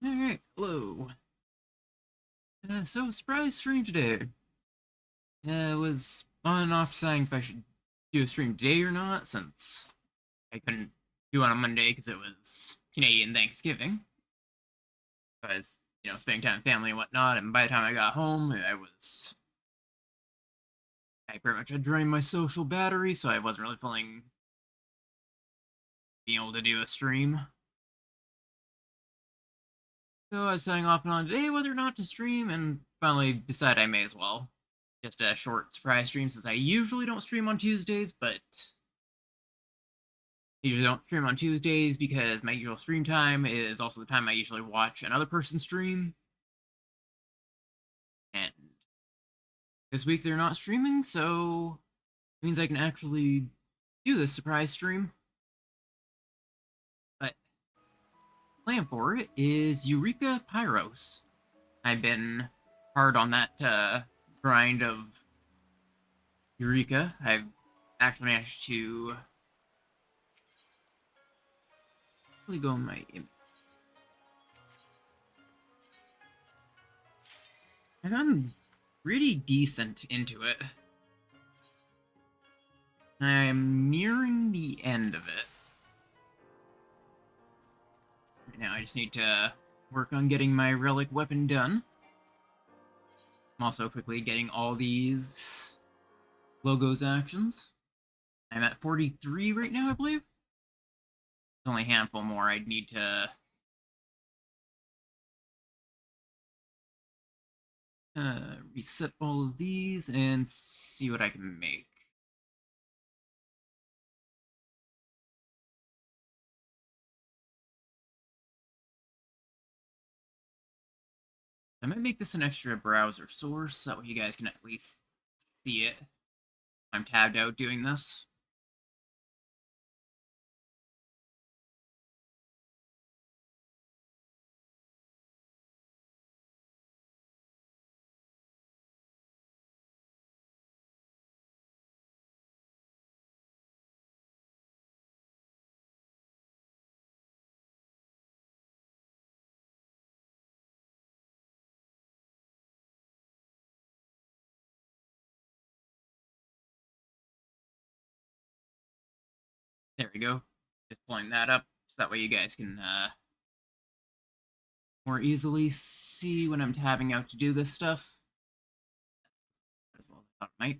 Alright, hello. Surprise stream today. I was on and off deciding if I should do a stream today or not, since I couldn't do it on Monday because it was Canadian Thanksgiving. I was, spending time with family and whatnot, and by the time I got home, I pretty much had drained my social battery, so I wasn't really feeling being able to do a stream. So I was deciding off and on today whether or not to stream, and finally decided I may as well. Just a short surprise stream since I usually don't stream on Tuesdays, but I usually don't stream on Tuesdays because my usual stream time is also the time I usually watch another person stream. And this week they're not streaming, so it means I can actually do this surprise stream. But the plan for it is Eureka Pyros. I've been hard on that grind of Eureka. I've actually managed to really go in my image. And I'm pretty decent into it. I'm nearing the end of it. Right now I just need to work on getting my relic weapon done. I'm also quickly getting all these logos actions. I'm at 43 right now, I believe. There's only a handful more I'd need to reset all of these and see what I can make. I might make this an extra browser source so that way you guys can at least see it. I'm tabbed out doing this. There we go. Just pulling that up so that way you guys can more easily see when I'm tabbing out to do this stuff. As well as I thought it might.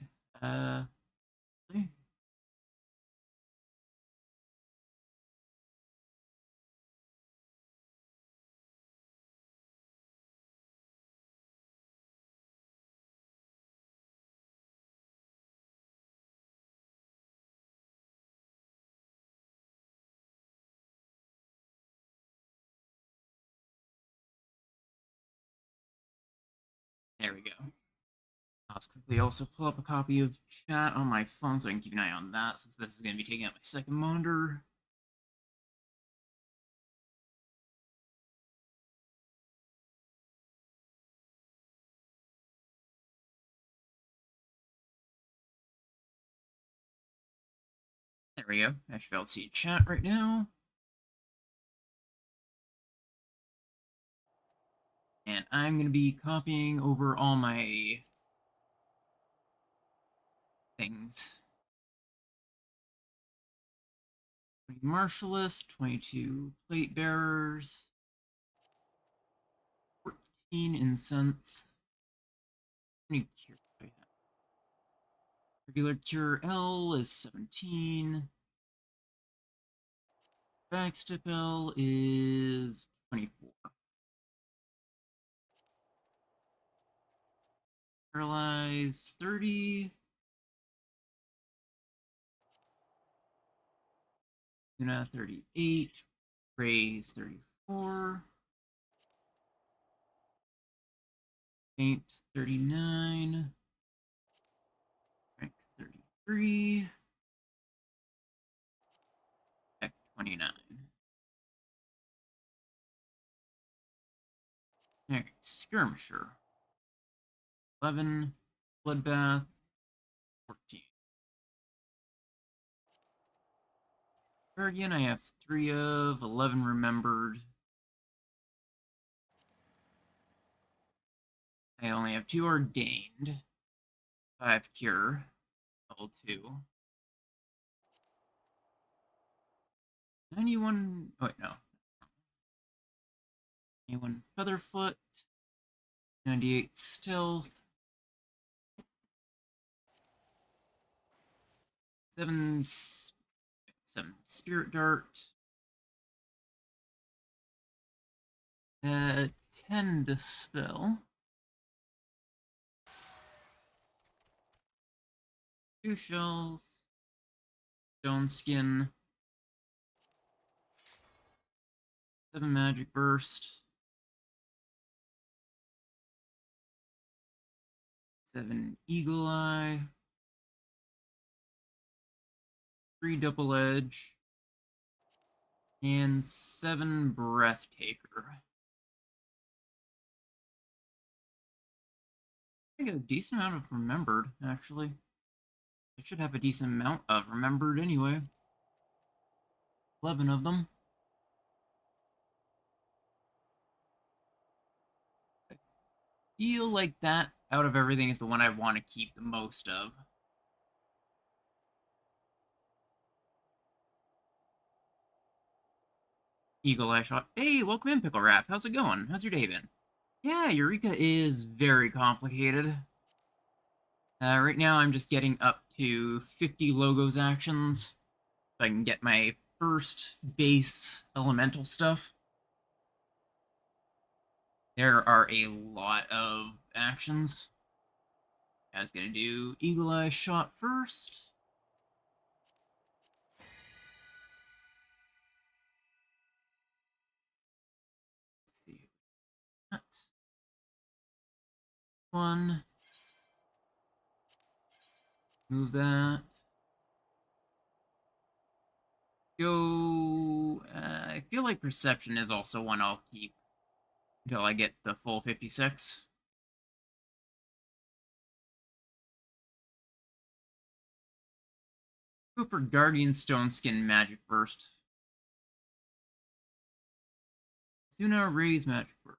There we go. I'll quickly also pull up a copy of chat on my phone so I can keep an eye on that, since this is going to be taking up my second monitor. There we go. I should be able to see chat right now. And I'm going to be copying over all my things. 20 martialists, 22 plate bearers, 14 incense. How many cure do I have? Regular cure L is 17. Backstep L is 24. Paralyze 30. Luna 38. Praise 34. Faint 39. Strength 33. Deck 29. Alright, Skirmisher. 11. Bloodbath 14. Guardian, I have 3 of, 11 remembered. I only have 2 ordained. 5 cure. Level 2. 91. Oh, wait, no. 91 Featherfoot. 98 Stealth. 7 Spirit Dart. 10 Dispel. 2 shells. Stone Skin. 7 Magic Burst. 7 Eagle Eye. 3 Double Edge. And 7 Breathtaker. I think a decent amount of Remembered, actually. I should have a decent amount of Remembered anyway. 11 of them. I feel like that, out of everything, is the one I want to keep the most of. Eagle Eye Shot. Hey, welcome in, Pickle Wrap. How's it going? How's your day been? Yeah, Eureka is very complicated. Right now I'm just getting up to 50 logos actions, so I can get my first base elemental stuff. There are a lot of actions. I was gonna do Eagle Eye Shot first. Let's see. That. One. Move that. Go. I feel like Perception is also one I'll keep until I get the full 56. Go for Guardian Stone Skin Magic Burst. Suna Raise Magic Burst.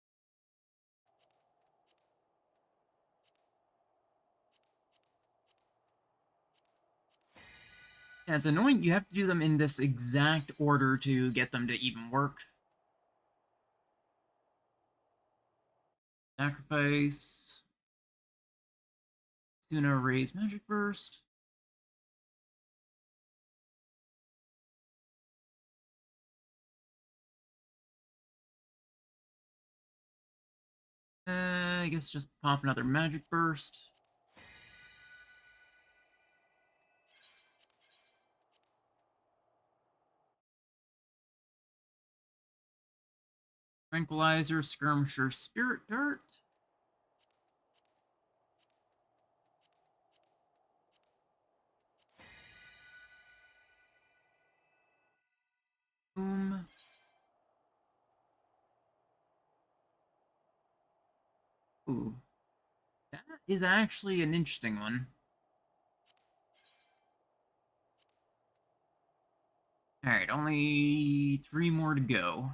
Yeah, it's annoying. You have to do them in this exact order to get them to even work. Sacrifice. Suna Raise Magic Burst. I guess just pop another Magic Burst. Tranquilizer, Skirmisher, Spirit Dart. Boom. Ooh. That is actually an interesting one. Alright, only 3 more to go.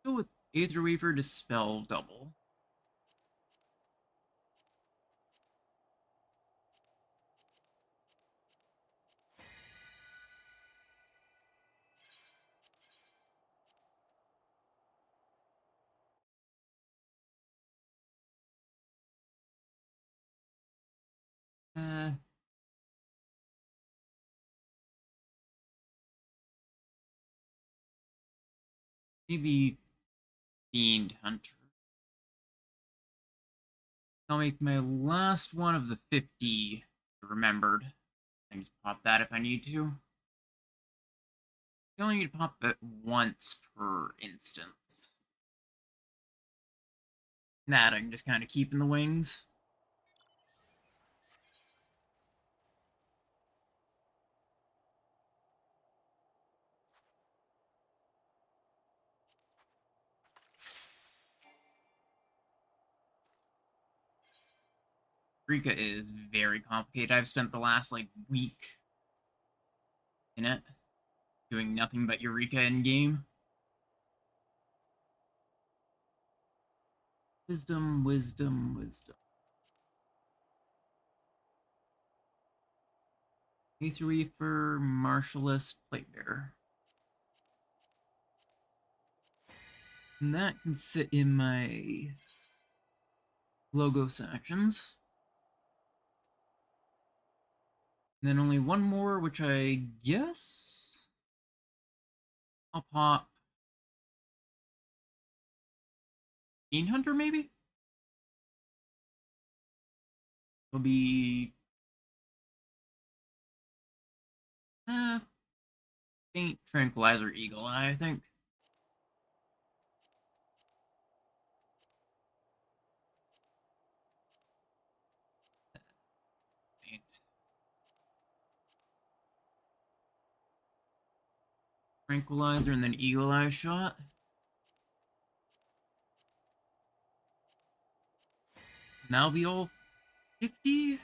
Go with Aether Weaver, Dispel Double. Uh, maybe Fiend Hunter. I'll make my last one of the 50 remembered. I can just pop that if I need to. You only need to pop it once per instance. That I can just kind of keep in the wings. Eureka is very complicated. I've spent the last, like, week in it, doing nothing but Eureka in-game. Wisdom, wisdom, wisdom. A3 for Martialist Plate Bearer. And that can sit in my logo sections. And then only one more, which I guess I'll pop Fiend Hunter, maybe? It'll be Faint Tranquilizer Eagle Eye, I think. Faint Tranquilizer and then Eagle Eye shot. And that'll be all 50?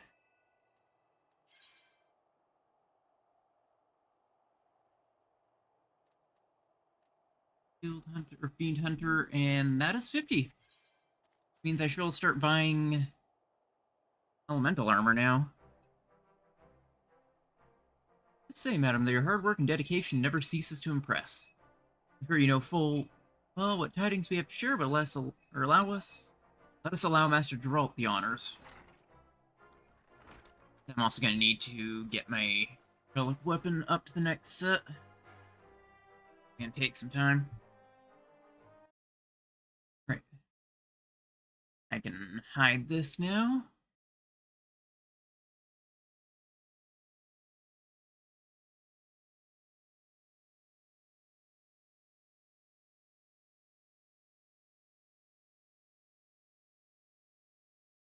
Field Hunter or Fiend Hunter, and that is 50. Means I should start buying elemental armor now. Let's say, madam, that your hard work and dedication never ceases to impress. I'm sure you know full well what tidings we have to share, but let us allow Master Geralt the honors. I'm also gonna need to get my relic weapon up to the next set. Gonna take some time. Right. I can hide this now.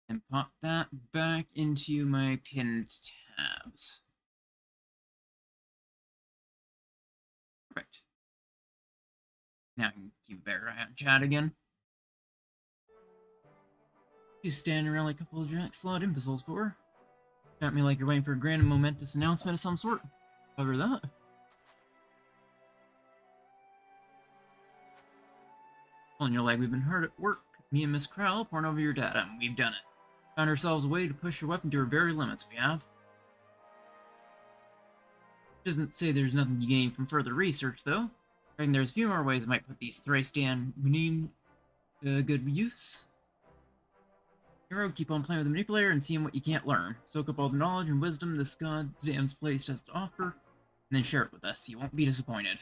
And pop that back into my pinned tabs. Perfect. Now I can keep a better eye on chat again. You standing around like a couple of jack slot imbeciles for? Got me like you're waiting for a grand and momentous announcement of some sort. Cover that. Pulling your leg, we've been hard at work. Me and Miss Crowell pouring over your data, and we've done it. Found ourselves a way to push your weapon to our very limits, we have. Doesn't say there's nothing you gain from further research, though. I think there's a few more ways I might put these Thracian Munim to good use. Hero, keep on playing with the manipulator and seeing what you can't learn. Soak up all the knowledge and wisdom this goddamn place has to offer, and then share it with us. You won't be disappointed.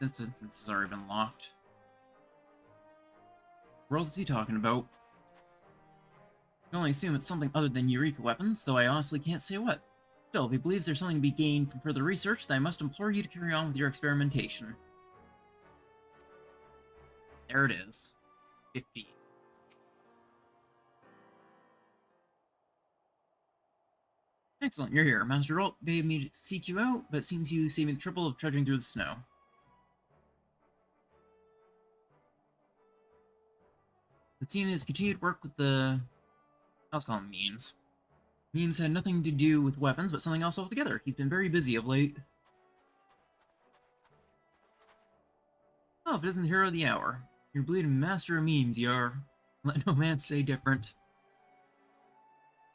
This instance has already been locked. What world is he talking about? I can only assume it's something other than Eureka weapons, though I honestly can't say what. Still, if he believes there's something to be gained from further research, then I must implore you to carry on with your experimentation. There it is. 50. Excellent, you're here. Master Geralt bade me to seek you out, but it seems you saved me the trouble of trudging through the snow. The team has continued work with the... I'll call them memes. Memes had nothing to do with weapons, but something else altogether. He's been very busy of late. Oh, if it isn't the hero of the hour. You're bleeding master of memes, you are. Let no man say different.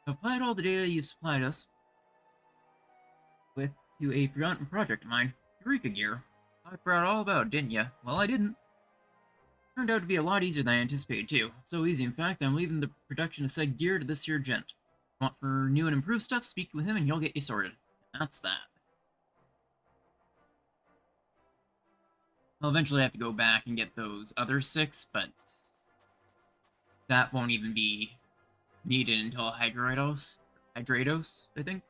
I've applied all the data you've supplied us with to a forgotten project of mine, Eureka gear. I forgot all about it, didn't you? Well, I didn't. Turned out to be a lot easier than I anticipated, too. So easy, in fact, I'm leaving the production of said gear to this here gent. Want for new and improved stuff, speak with him and he'll get you sorted. That's that. I'll eventually have to go back and get those other 6, but that won't even be needed until Hydratos, I think.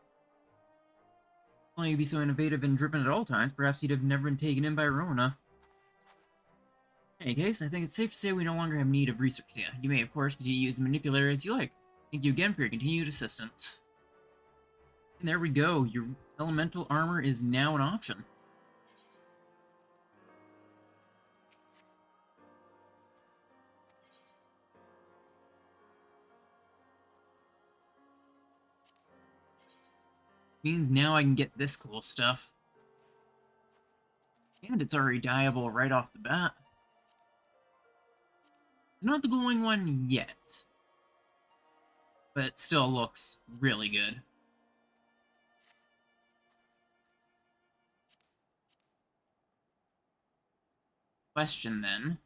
Only you'd be so innovative and driven at all times, perhaps you'd have never been taken in by Rona. In any case, I think it's safe to say we no longer have need of research data. You may, of course, continue to use the manipulator as you like. Thank you again for your continued assistance. And there we go. Your elemental armor is now an option. Means now I can get this cool stuff. And it's already dyeable right off the bat. It's not the glowing one yet, but it still looks really good. Question then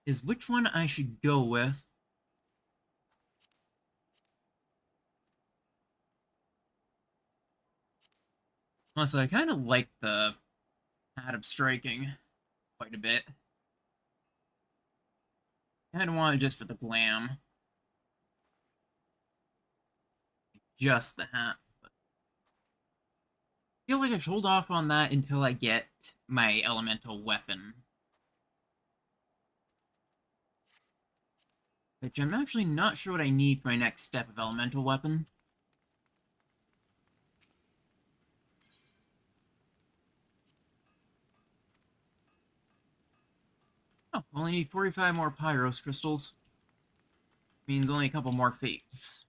is which one I should go with. Also, I kind of like the pad of striking quite a bit. I kind of want it just for the glam. Just the hat. But I feel like I should hold off on that until I get my elemental weapon. Which I'm actually not sure what I need for my next step of elemental weapon. Oh, only need 45 more Pyros crystals. Means only a couple more fates.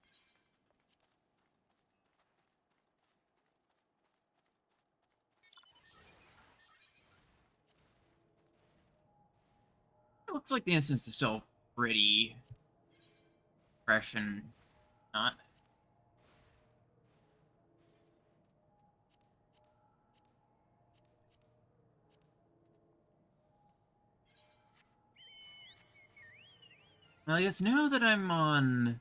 It looks like the instance is still pretty fresh and not. Well, I guess now that I'm on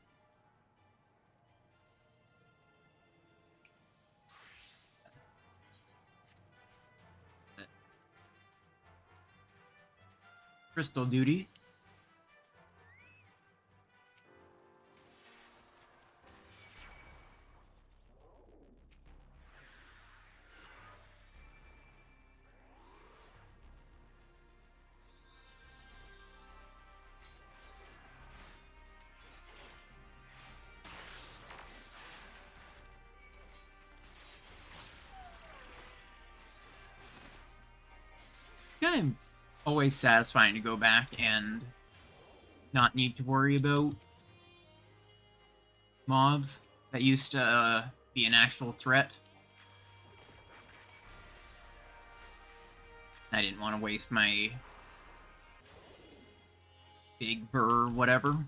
crystal duty, kind of always satisfying to go back and not need to worry about mobs that used to be an actual threat. I didn't want to waste my big burr whatever.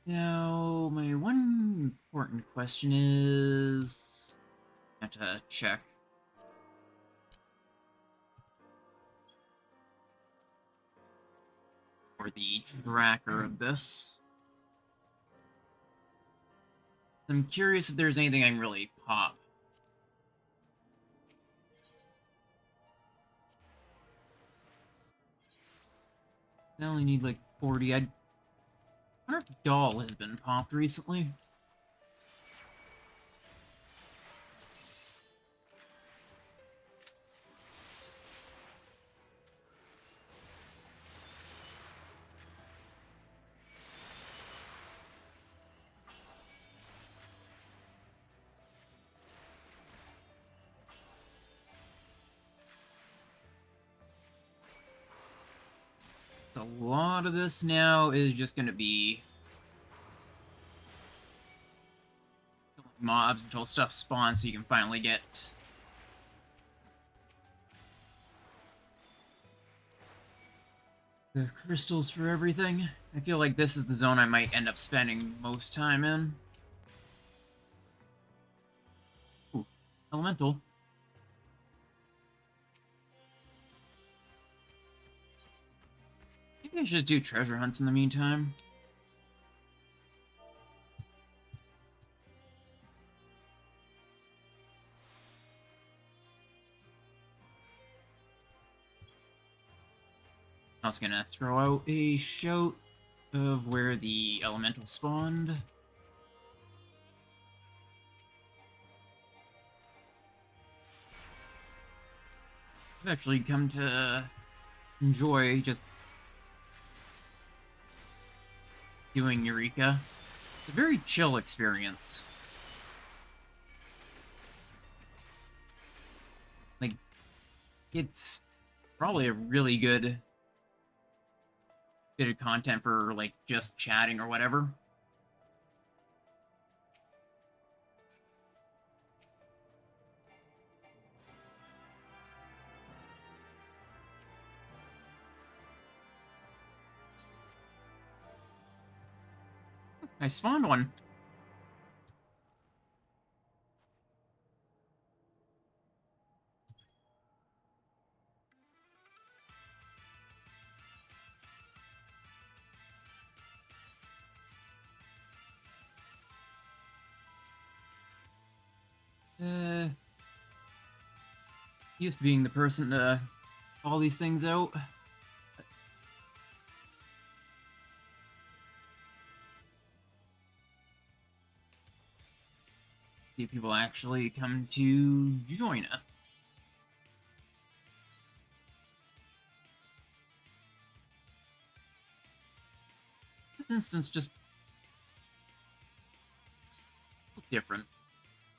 Now, my one important question is... I have to check. For the tracker of this. I'm curious if there's anything I can really pop. I only need like 40. I wonder if Doll has been popped recently. So a lot of this now is just going to be mobs until stuff spawns so you can finally get the crystals for everything. I feel like this is the zone I might end up spending most time in. Ooh, elemental. Maybe I should do treasure hunts in the meantime. I was gonna throw out a shout of where the elemental spawned. I've actually come to enjoy just doing Eureka. It's a very chill experience. Like, it's probably a really good bit of content for, like, just chatting or whatever. I spawned one. Used to being the person to call these things out. See if people actually come to join us. This instance just different.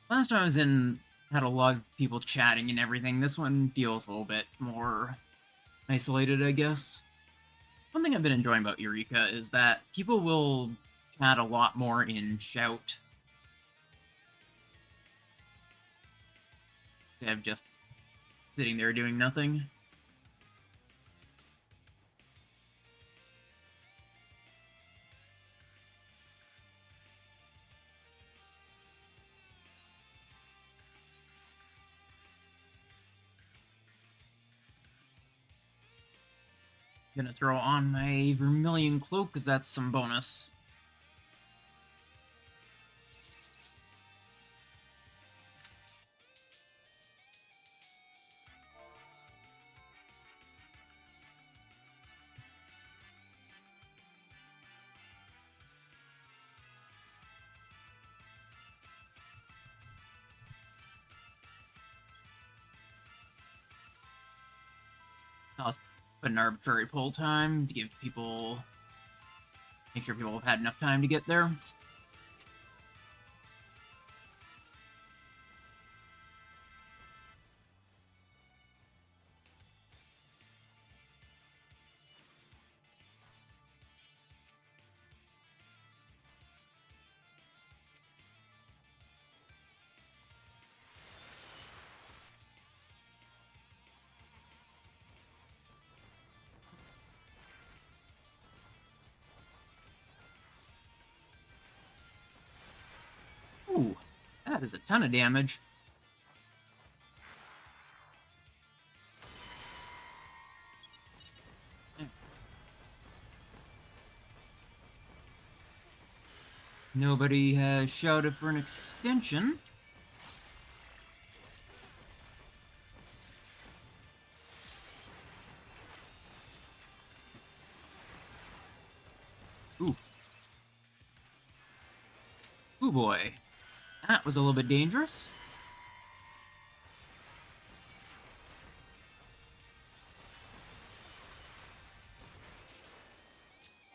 Last time I was in, had a lot of people chatting and everything. This one feels a little bit more isolated, I guess. One thing I've been enjoying about Eureka is that people will chat a lot more in shout instead of just sitting there doing nothing. Gonna throw on my Vermilion Cloak because that's some bonus. I'll put an arbitrary pull time to give people, make sure people have had enough time to get there. Ooh, that is a ton of damage. Nobody has shouted for an extension. Ooh. Ooh boy. That was a little bit dangerous.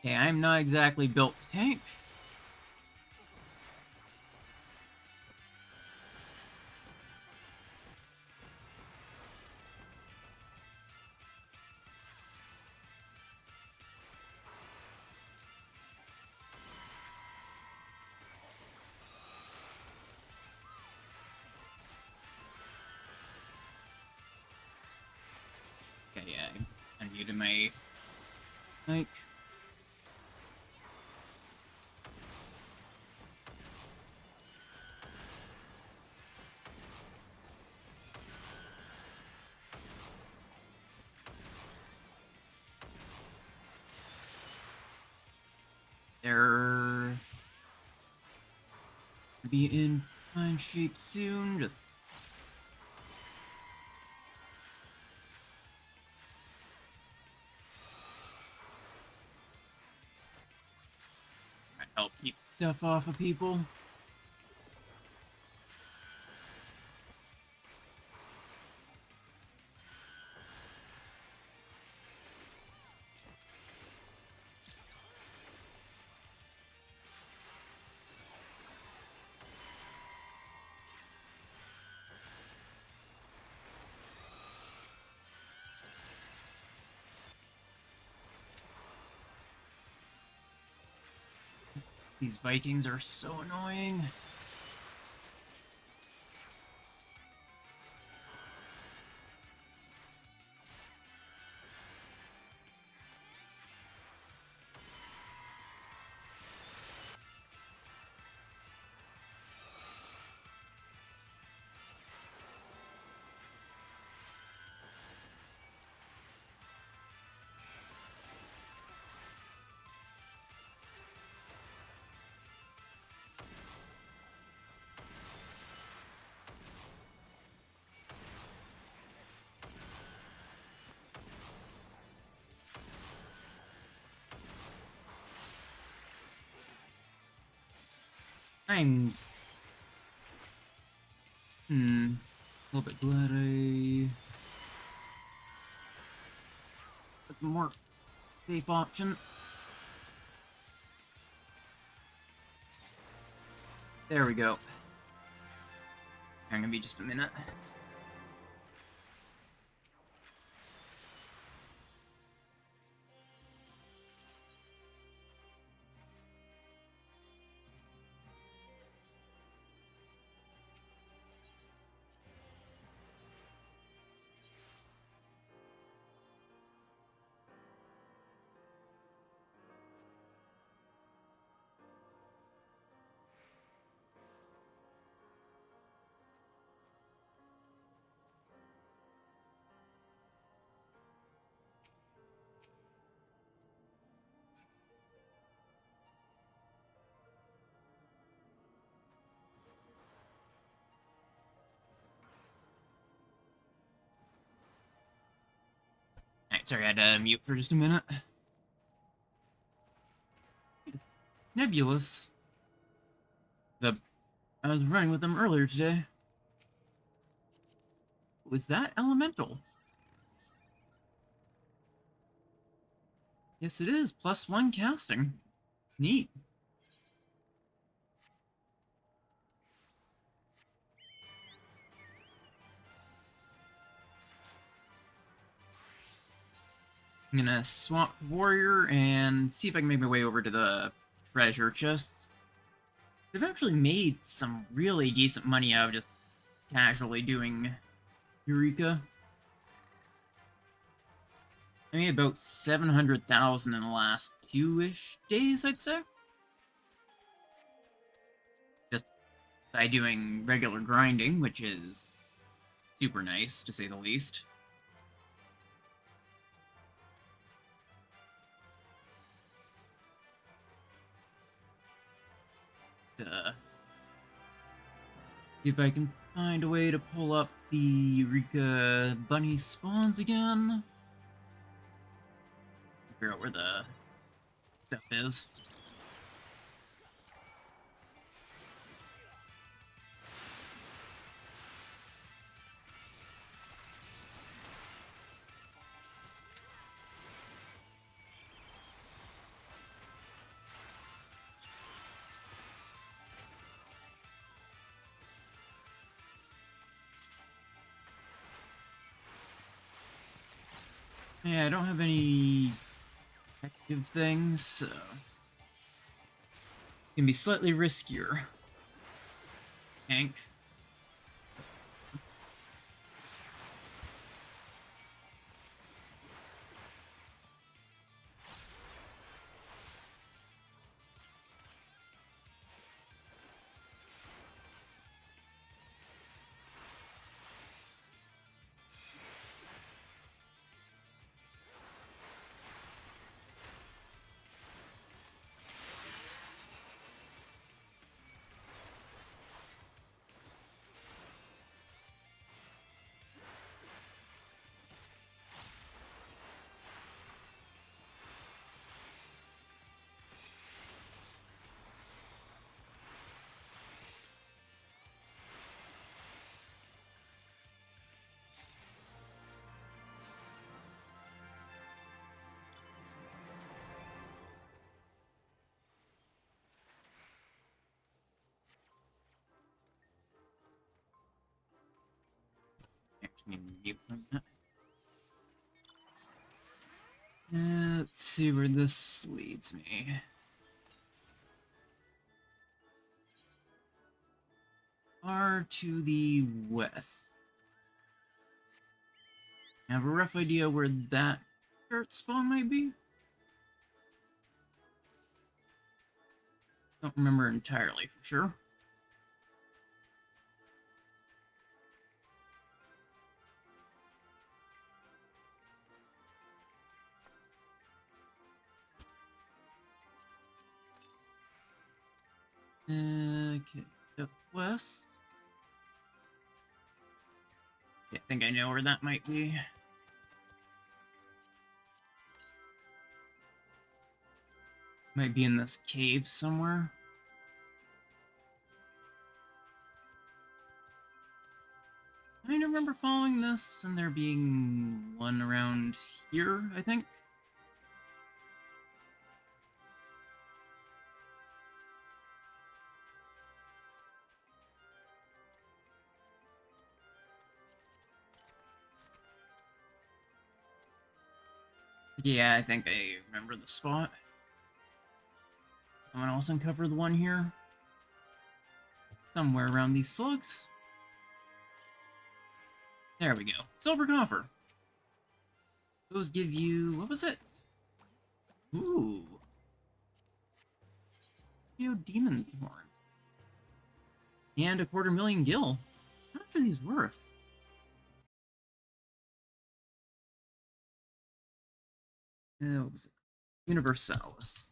Okay, I'm not exactly built to tank. Okay, yeah, I muted my mic. They're be in fine shape soon. Just try to help keep stuff off of people. These Vikings are so annoying. I'm... a little bit glad I... took the more safe option. There we go. I'm gonna be just a minute. Alright, sorry, I had to mute for just a minute. Nebulous. I was running with them earlier today. Was that elemental? Yes, it is. +1 casting. Neat. I'm gonna swap warrior and see if I can make my way over to the treasure chests. They've actually made some really decent money out of just casually doing Eureka. I made about 700,000 in the last 2-ish days, I'd say. Just by doing regular grinding, which is super nice, to say the least. See if I can find a way to pull up the Eureka bunny spawns again. Figure out where the stuff is. Yeah, I don't have any active things, so it can be slightly riskier. Tank. Actually, mute that. Let's see where this leads me. Far to the west. I have a rough idea where that dirt spawn might be. Don't remember entirely for sure. Okay, up west. Yeah, I think I know where that might be. Might be in this cave somewhere. remember following this and there being one around here, I think. Yeah, I think I remember the spot. Someone else uncovered the one here. Somewhere around these slugs. There we go. Silver coffer. Those give you... what was it? Ooh. Demon horns. And a 250,000 gil. How much are these worth? What was it? Universalis.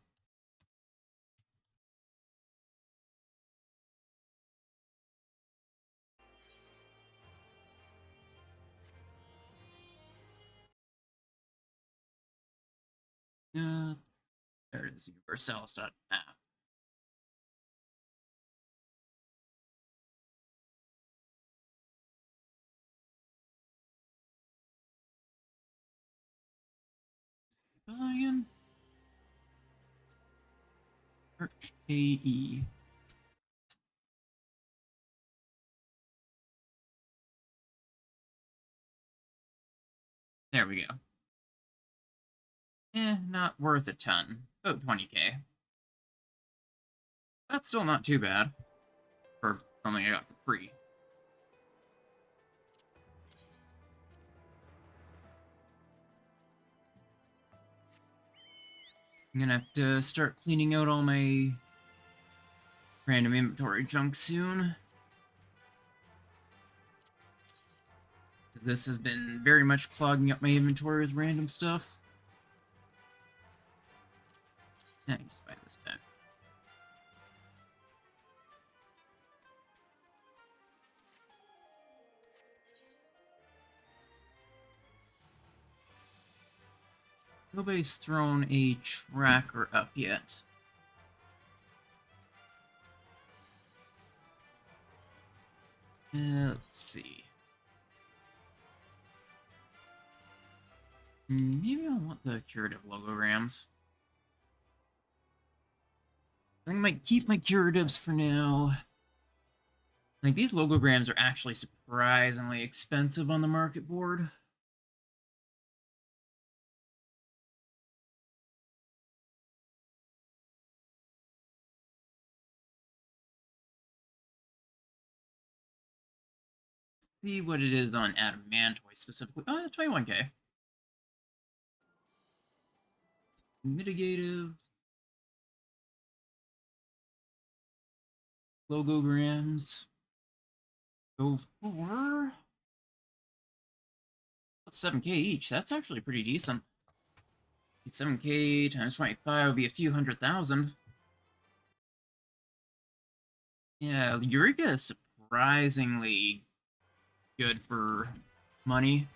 There it is, universalis.app. Civilian. Search AE. There we go. Not worth a ton. About 20k. That's still not too bad for something I got for free. I'm gonna have to start cleaning out all my random inventory junk soon. This has been very much clogging up my inventory with random stuff. I can just buy this back. Nobody's thrown a tracker up yet. Let's see. Maybe I want the curative logograms. I think I might keep my curatives for now. Like, these logograms are actually surprisingly expensive on the market board. Let's see what it is on Adamantoy specifically. Oh, 21k. Mitigative. Logograms. Go for 7k each. That's actually pretty decent. 7k times 25 would be a few 100,000. Yeah, Eureka is surprisingly good for money.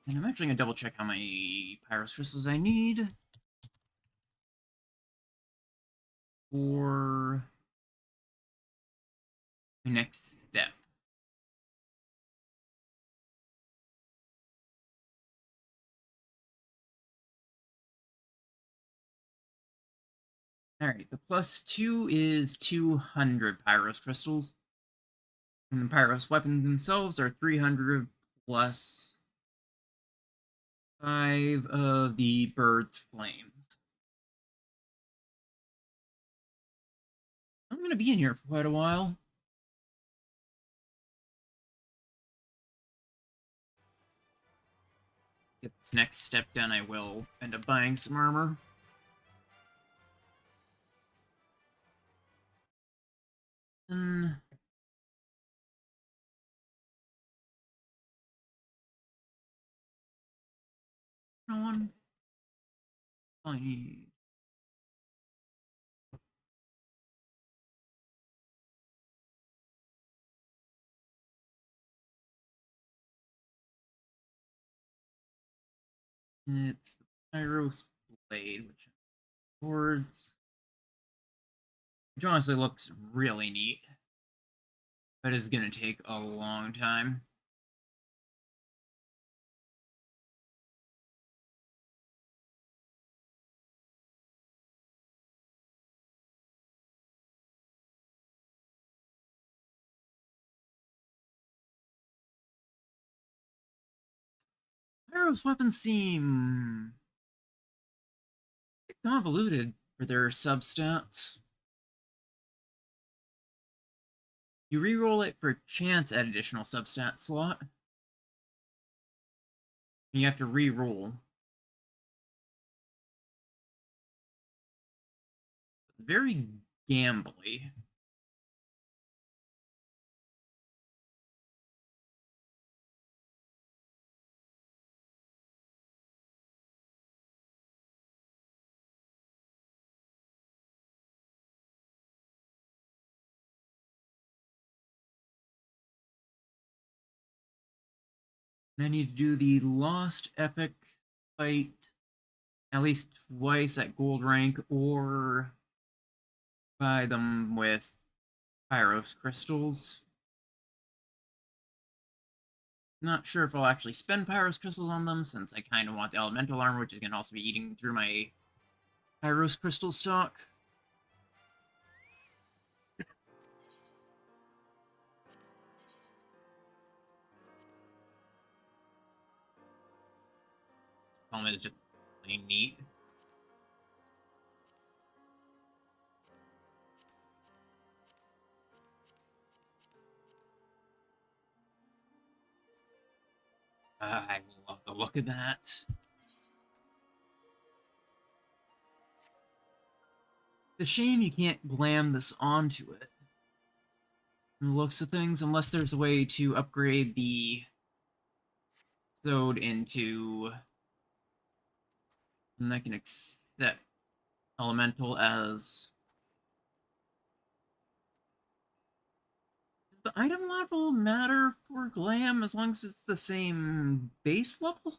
And I'm actually gonna double check how many Pyros crystals I need for the next step. Alright, the +2 is 200 Pyros crystals. And the Pyros weapons themselves are 300 plus 5 of the bird's flames. I'm gonna be in here for quite a while. Get this next step done, I will end up buying some armor. And no one. I need. It's the Pyros blade, which boards. which honestly looks really neat, but it's gonna take a long time. Pyros weapons seem convoluted for their substats. You reroll it for a chance at additional substat slot. And you have to re-roll. Very gambly. And I need to do the Lost Epic fight at least twice at gold rank, or buy them with Pyros crystals. Not sure if I'll actually spend Pyros crystals on them, since I kind of want the elemental armor, which is going to also be eating through my Pyros crystal stock. This helmet is just plain neat. I love the look of that. It's a shame you can't glam this onto it. From the looks of things, unless there's a way to upgrade the sword into... and I can accept elemental as... Does the item level matter for glam as long as it's the same base level?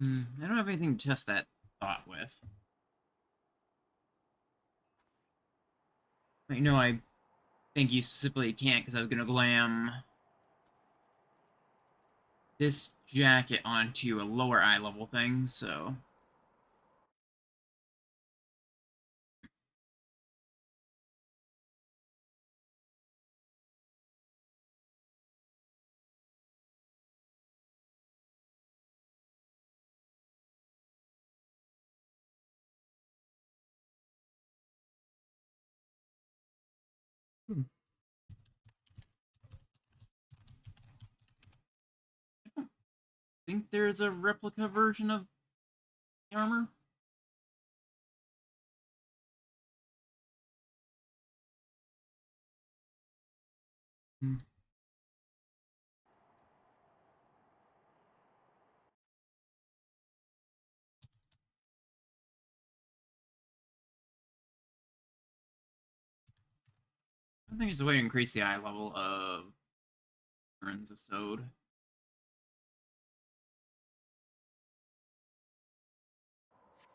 I don't have anything to test that thought with. Wait, no, I think you specifically can't, because I was going to glam this jacket onto a lower eye level thing, so... I think there's a replica version of the armor. I think there's a way to increase the eye level of Burns of Sode.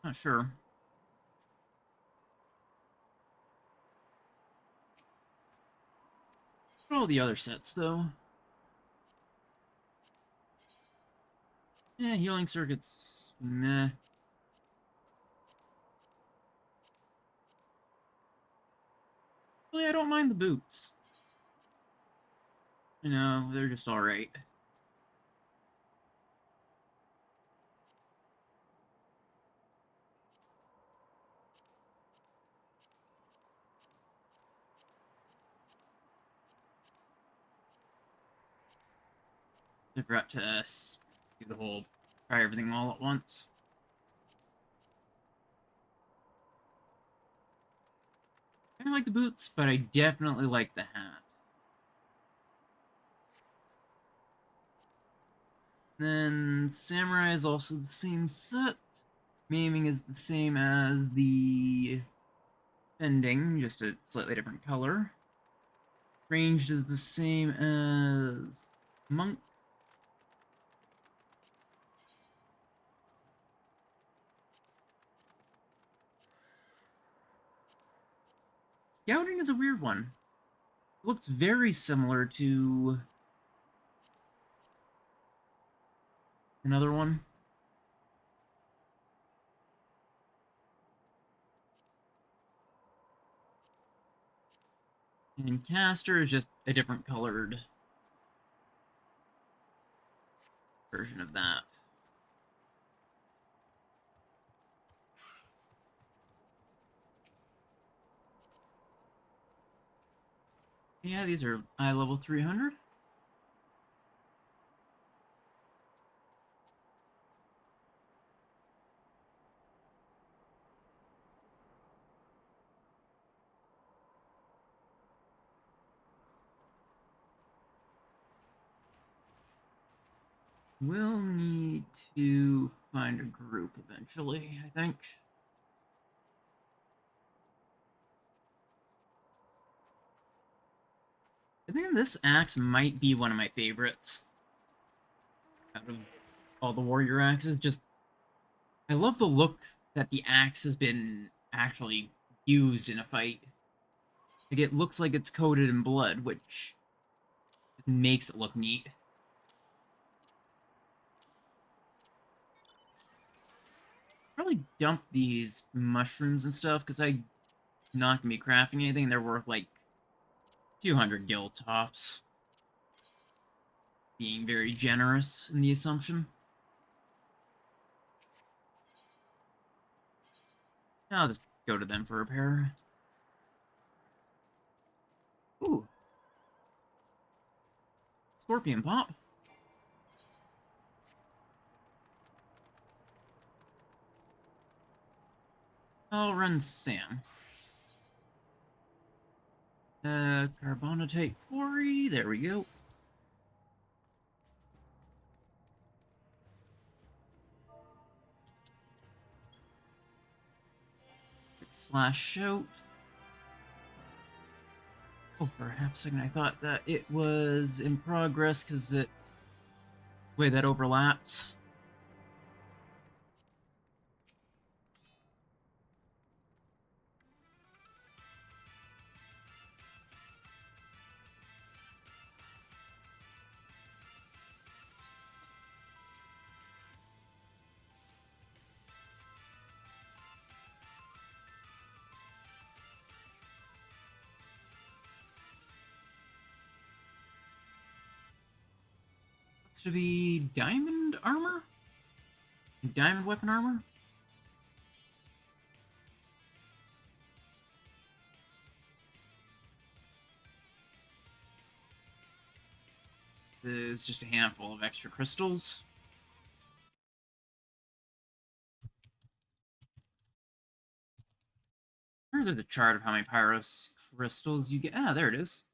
Not sure. What are all the other sets, though? Yeah, healing circuits, meh. Really, I don't mind the boots. You know, they're just alright. I forgot to do the whole try everything all at once. I like the boots, but I definitely like the hat. Then Samurai is also the same set. Maiming is the same as the Ending, just a slightly different color. Ranged is the same as Monk. Scouting is a weird one. It looks very similar to another one. And Caster is just a different colored version of that. Yeah, these are eye level 300. We'll need to find a group eventually, I think. I think this axe might be one of my favorites out of all the warrior axes. Just, I love the look that the axe has been actually used in a fight. Like, it looks like it's coated in blood, which makes it look neat. Probably dump these mushrooms and stuff, because I'm not going to be crafting anything. They're worth, like, 200 gil tops. Being very generous in the assumption. I'll just go to them for repair. Ooh. Scorpion Pop. I'll run Sam. Carbonatite Quarry. There we go. Slash shout. Oh, for half a second I thought that it was in progress because it... Wait, that overlaps. Looks to be diamond armor? Diamond weapon armor? This is just a handful of extra crystals. There's a chart of how many Pyros crystals you get. Ah, there it is.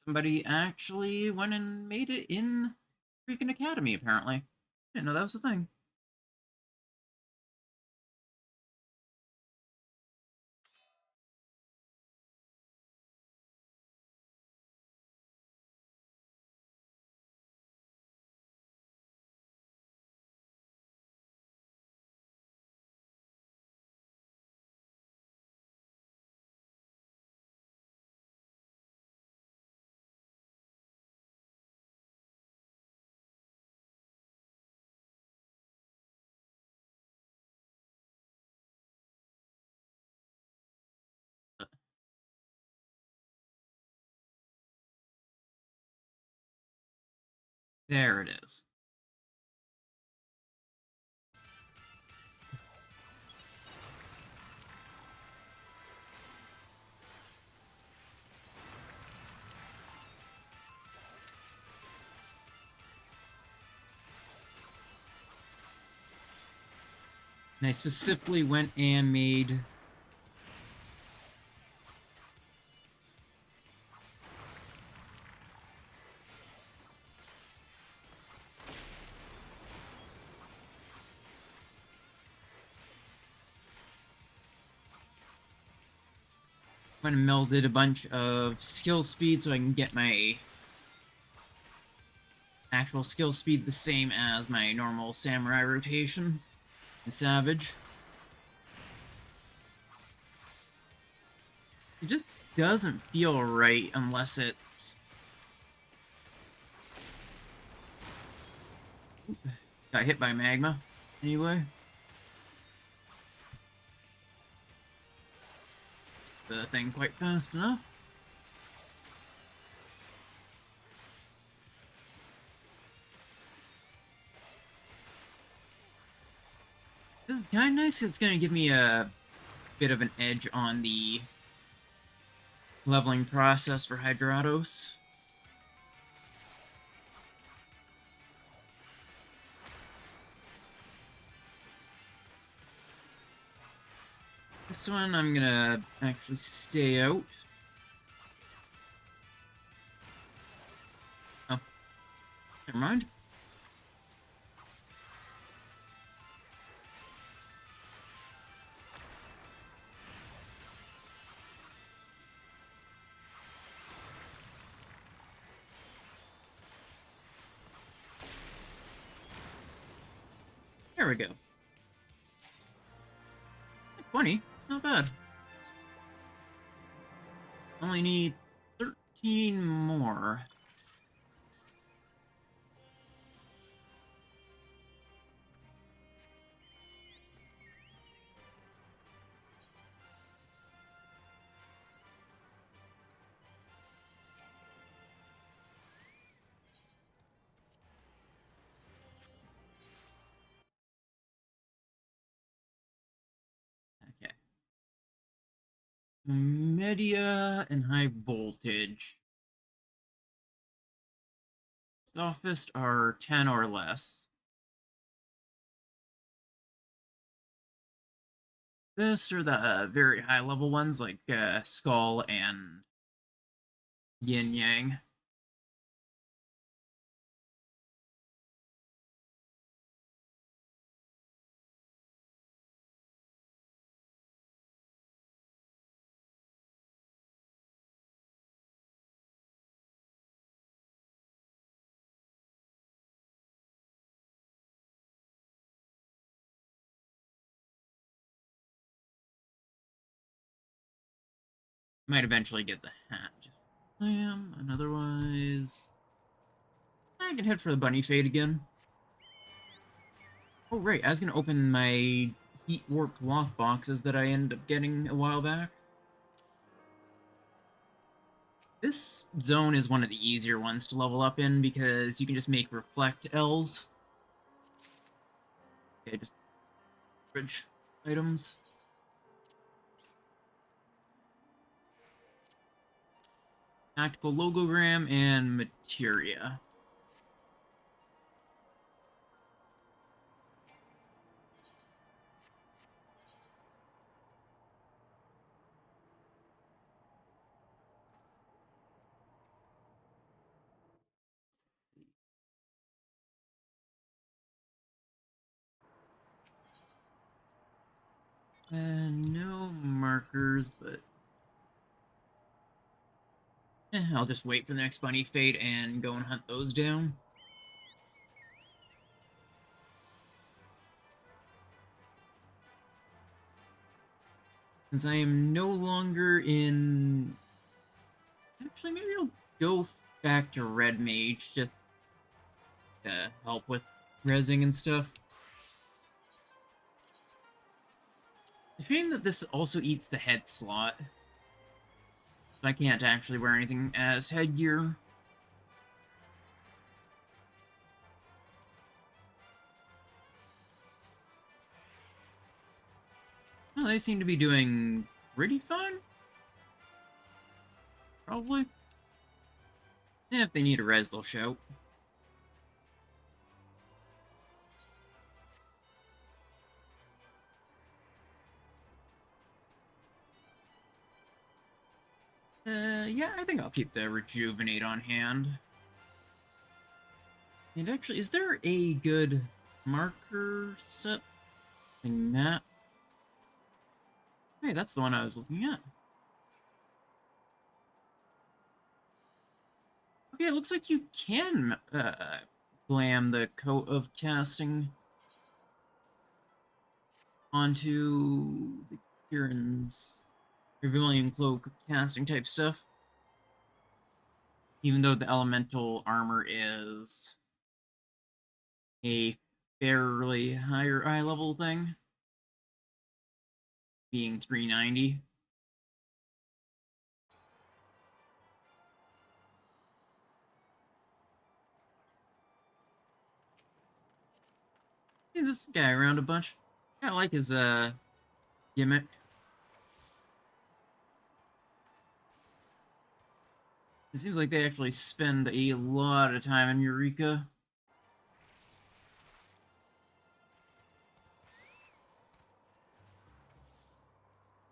Somebody actually went and made it in freaking Academy, apparently. Didn't know that was a thing. There it is. And I specifically went and made... Went and melded a bunch of skill speed so I can get my actual skill speed the same as my normal samurai rotation and savage. It just doesn't feel right unless it's... Got hit by magma, anyway. The thing quite fast enough. This is kind of nice, it's going to give me a bit of an edge on the leveling process for Hydratos. This one I'm gonna actually stay out. Oh, never mind. There we go. 20, not bad. Only need 13 more. Okay. Media and high voltage. Softest are 10 or less. Best are the very high level ones like Skull and Yin Yang. Might eventually get the hat. Just and otherwise, I can head for the bunny fade again. Oh right, I was gonna open my heat warped lock boxes that I ended up getting a while back. This zone is one of the easier ones to level up in because you can just make reflect L's. Okay, just bridge items. Tactical logogram and materia. No markers, but I'll just wait for the next bunny fade and go and hunt those down. Since I am no longer in... Actually, maybe I'll go back to Red Mage just to help with rezzing and stuff. It's a shame that this also eats the head slot. So I can't actually wear anything as headgear. Well, they seem to be doing pretty fine. Probably. Yeah, if they need a res, they'll shout. Yeah, I think I'll keep the Rejuvenate on hand. And actually, is there a good marker set and map? Hey, that's the one I was looking at. Okay, it looks like you can glam the coat of casting onto the Kieran's Vermilion Cloak casting type stuff. Even though the elemental armor is a fairly higher eye level thing, being 390. See this guy around a bunch. I like his gimmick. It seems like they actually spend a lot of time in Eureka.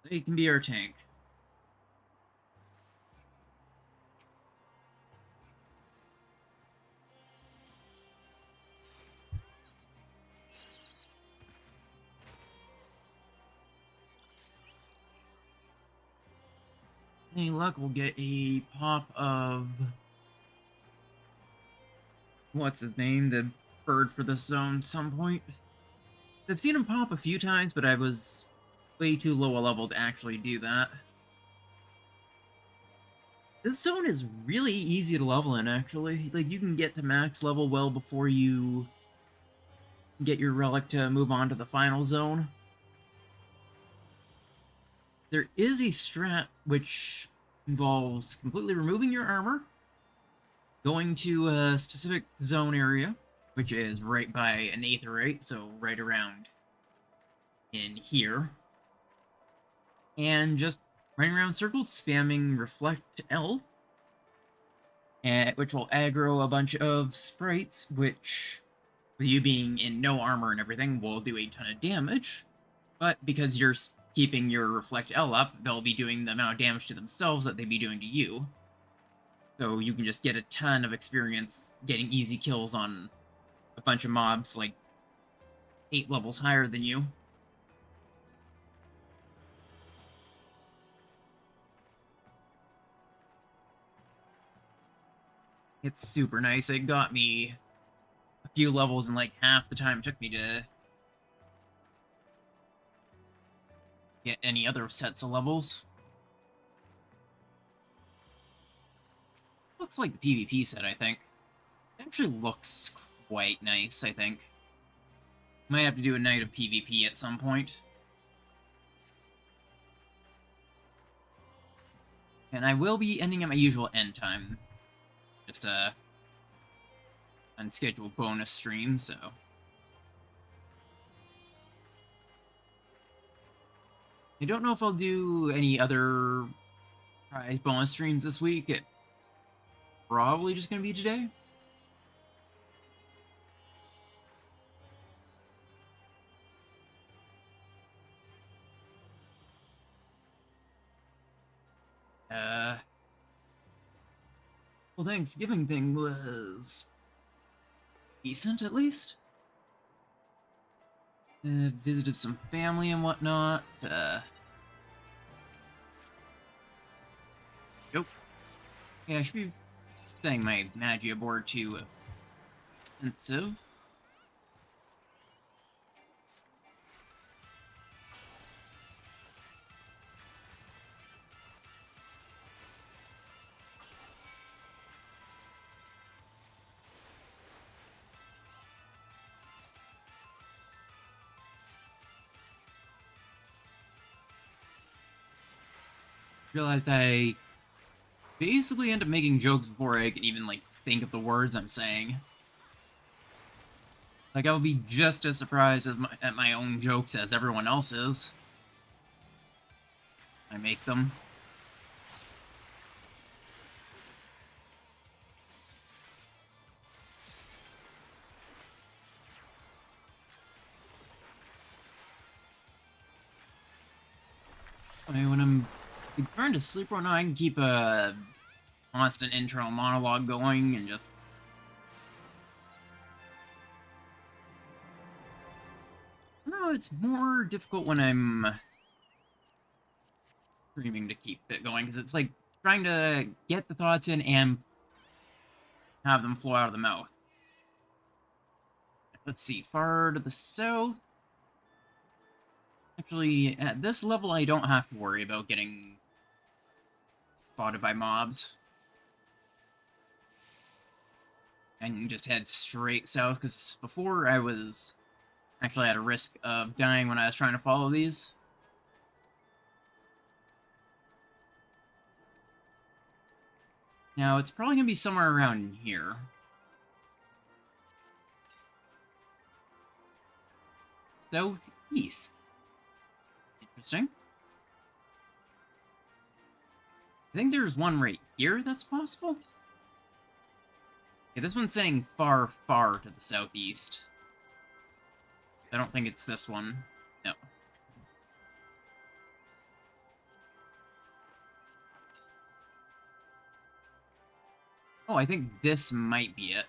They can be our tank. Any luck, we'll get a pop of... what's his name? The bird for this zone at some point. I've seen him pop a few times, but I was way too low a level to actually do that. This zone is really easy to level in, actually. Like, you can get to max level well before you get your relic to move on to the final zone. There is a strat which involves completely removing your armor, going to a specific zone area, which is right by an aetherite, so right around in here, and just running around circles, spamming Reflect L, which will aggro a bunch of sprites, which, with you being in no armor and everything, will do a ton of damage, but because you're keeping your Reflect L up, they'll be doing the amount of damage to themselves that they'd be doing to you. So you can just get a ton of experience getting easy kills on a bunch of mobs like 8 levels higher than you. It's super nice. It got me a few levels in like half the time it took me to get any other sets of levels. Looks like the PvP set, I think. It actually looks quite nice, I think. Might have to do a night of PvP at some point. And I will be ending at my usual end time. Just a unscheduled bonus stream, so... I don't know if I'll do any other prize bonus streams this week. It's probably just gonna be today. Well, Thanksgiving thing was decent, at least. Visited some family and whatnot. Nope. Yeah, I should be setting my Magia board to offensive. Realized I basically end up making jokes before I can even, like, think of the words I'm saying. Like, I'll be just as surprised at my own jokes as everyone else is. I make them. I mean, when I'm trying to sleep right now, I can keep a constant internal monologue going and just... No, it's more difficult when I'm streaming to keep it going, because it's like trying to get the thoughts in and have them flow out of the mouth. Let's see, far to the south. Actually, at this level, I don't have to worry about getting spotted by mobs. I can just head straight south, because before I was actually at a risk of dying when I was trying to follow these. Now, it's probably going to be somewhere around here. Southeast. Interesting. I think there's one right here that's possible. Yeah, this one's saying far, far to the southeast. I don't think it's this one. No. Oh, I think this might be it.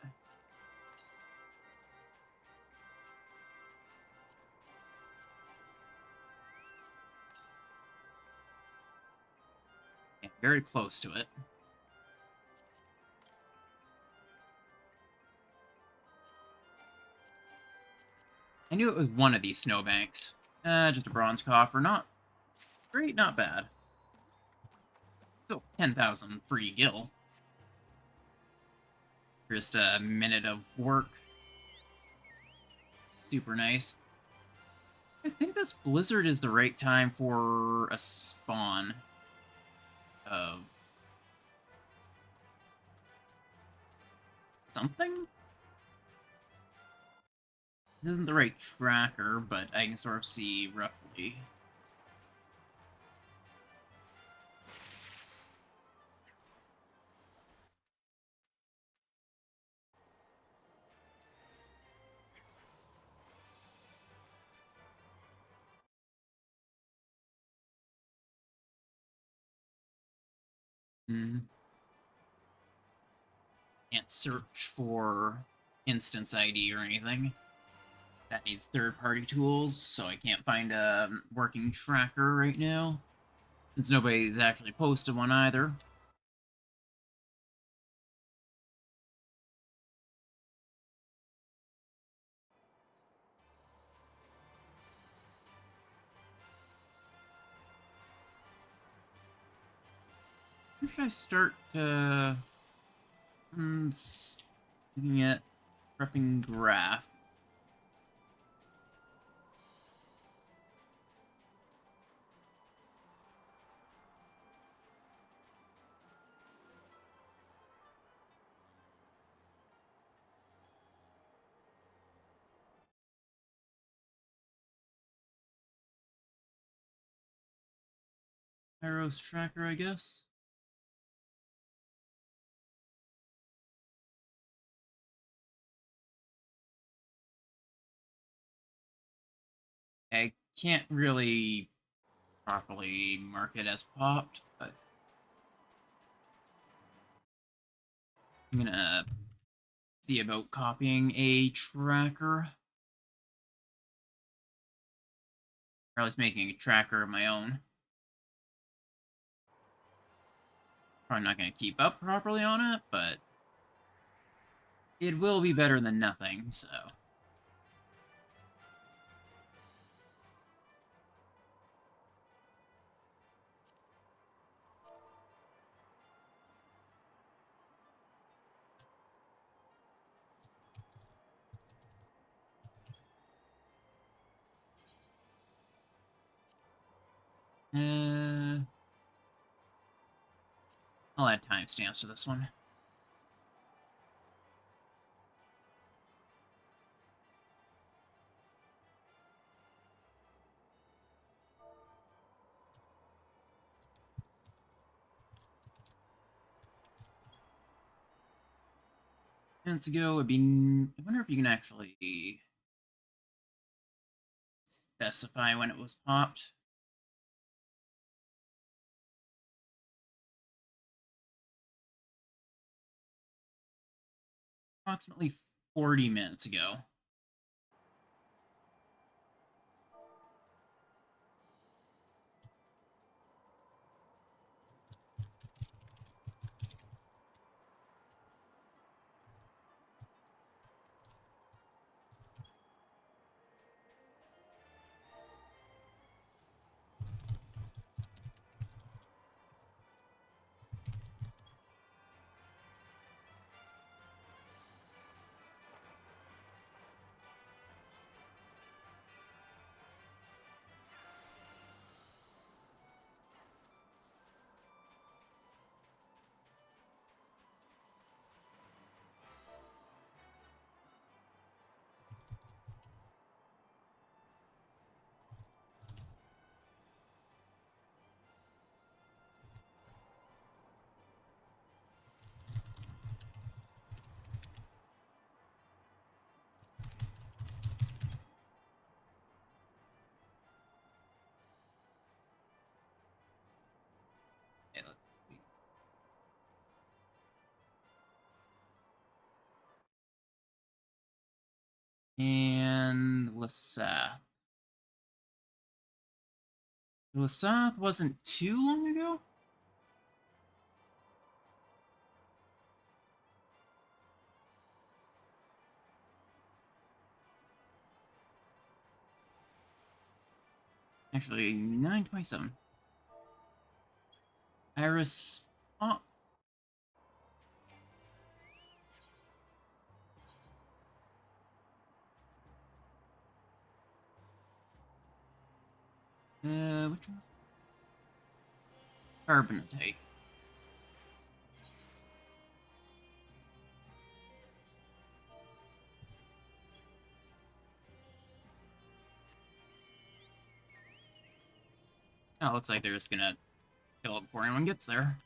Yeah, very close to it. I knew it was one of these snowbanks. Just a bronze coffer. Not great, not bad. So, 10,000 free gil. Just a minute of work. Super nice. I think this blizzard is the right time for a spawn of something? This isn't the right tracker, but I can sort of see roughly. Can't search for instance ID or anything. That needs third-party tools, so I can't find a working tracker right now, since nobody's actually posted one either. Where should I start looking at prepping graph? Pyros tracker, I guess? I can't really properly mark it as popped, but I'm gonna see about copying a tracker. Or at least making a tracker of my own. Probably not gonna keep up properly on it, but it will be better than nothing, so. I'll add timestamps to this one. Minutes ago, it'd be. I wonder if you can actually specify when it was popped. Approximately 40 minutes ago. And Lasath. Lasath wasn't too long ago? Actually, 927. Iris. Oh. Which one was Carbonate. Oh, looks like they're just gonna kill it before anyone gets there.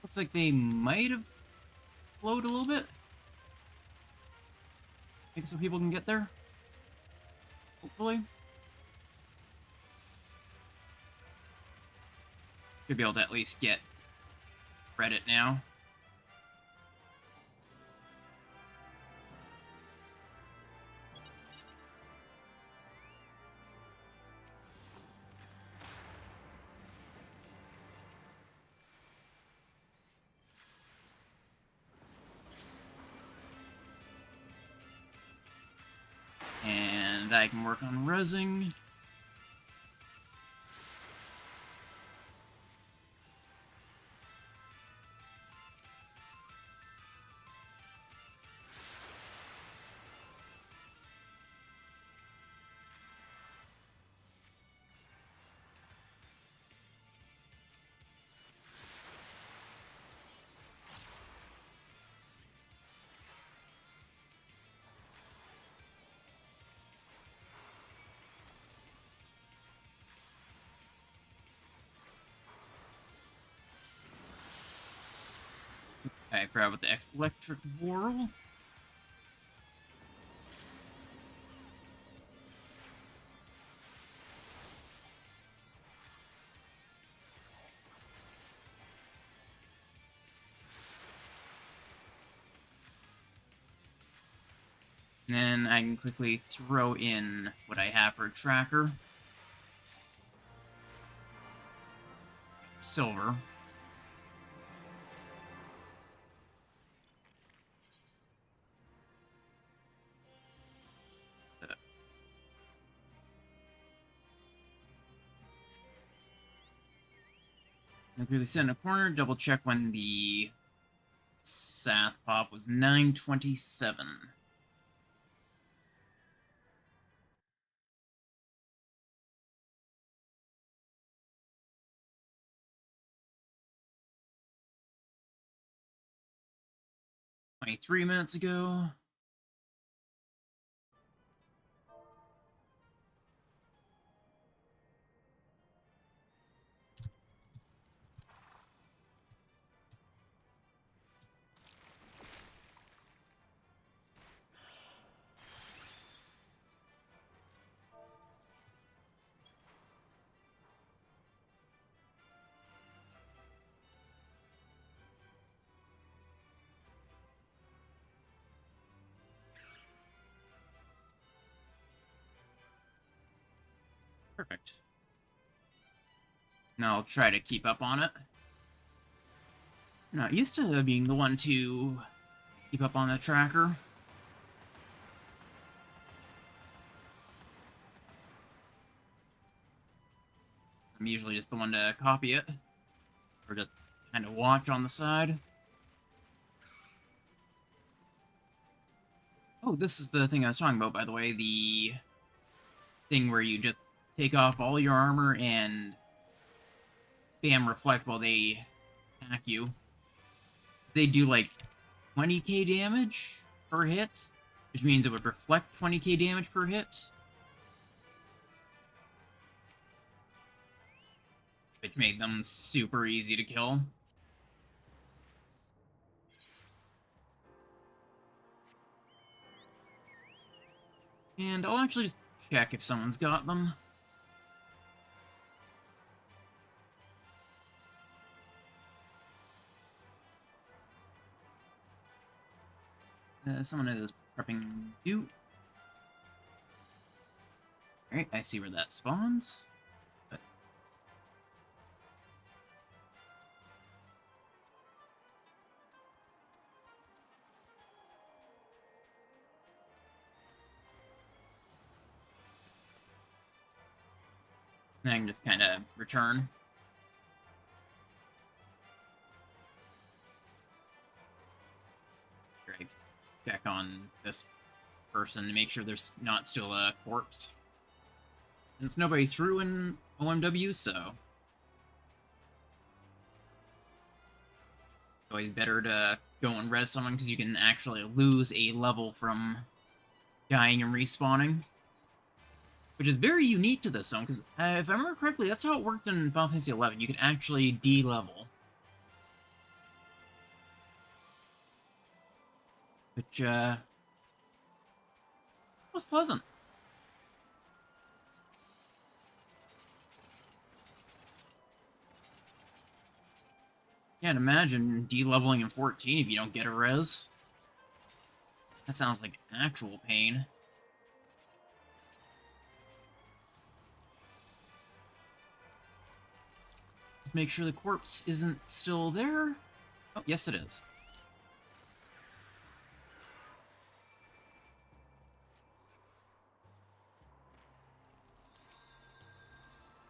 Looks like they might have slowed a little bit. Maybe so people can get there. Hopefully. Should be able to at least get Reddit now. And I can work on resing. I forgot about the electric whirl. And then I can quickly throw in what I have for a tracker. Silver. I quickly sit in a corner, double check when the Sath pop was 927. $23 ago. Perfect. Now I'll try to keep up on it. Not used to being the one to keep up on the tracker. I'm usually just the one to copy it. Or just kind of watch on the side. Oh, this is the thing I was talking about, by the way. The thing where you just take off all your armor and spam reflect while they attack you. They do like 20k damage per hit, which means it would reflect 20k damage per hit. which made them super easy to kill. And I'll actually just check if someone's got them. Someone is prepping Duke. Alright, I see where that spawns. But I can just kind of return. Right. Check on this person to make sure there's not still a corpse. Since nobody threw in OMW, so it's always better to go and res someone because you can actually lose a level from dying and respawning. Which is very unique to this zone, because if I remember correctly, that's how it worked in Final Fantasy XI. You could actually de-level. Which, was pleasant. Can't imagine de-leveling in 14 if you don't get a res. That sounds like actual pain. Just make sure the corpse isn't still there. Oh, yes it is.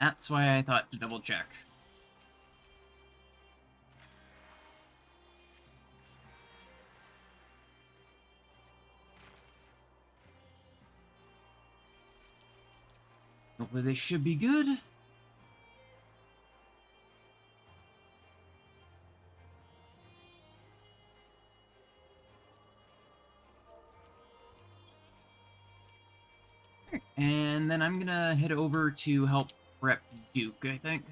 That's why I thought to double check. Hopefully they should be good. And then I'm gonna head over to help prep Duke, I think.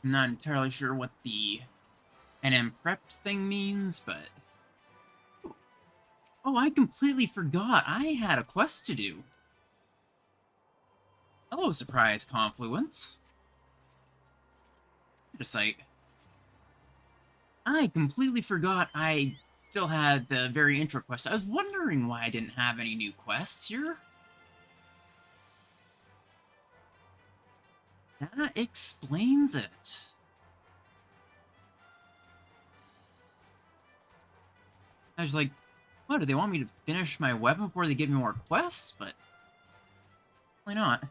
I'm not entirely sure what the NM prepped thing means, but... Oh, I completely forgot. I had a quest to do. Hello, surprise confluence. A site. I completely forgot I still had the very intro quest. I was wondering why I didn't have any new quests here. That explains it. I was like, what, do they want me to finish my weapon before they give me more quests? But why not?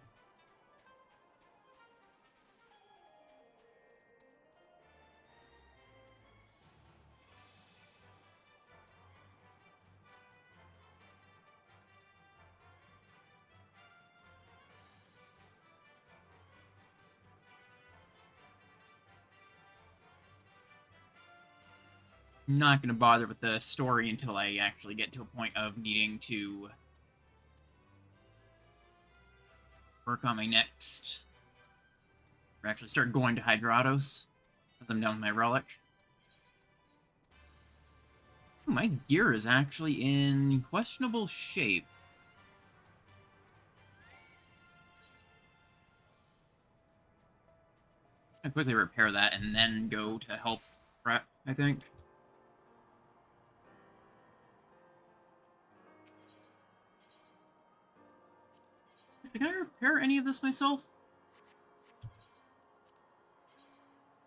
I'm not going to bother with the story until I actually get to a point of needing to work on my next... or actually start going to Hydratos, since I'm done with my relic. Ooh, my gear is actually in questionable shape. I'm gonna quickly repair that and then go to help prep, I think. Can I repair any of this myself?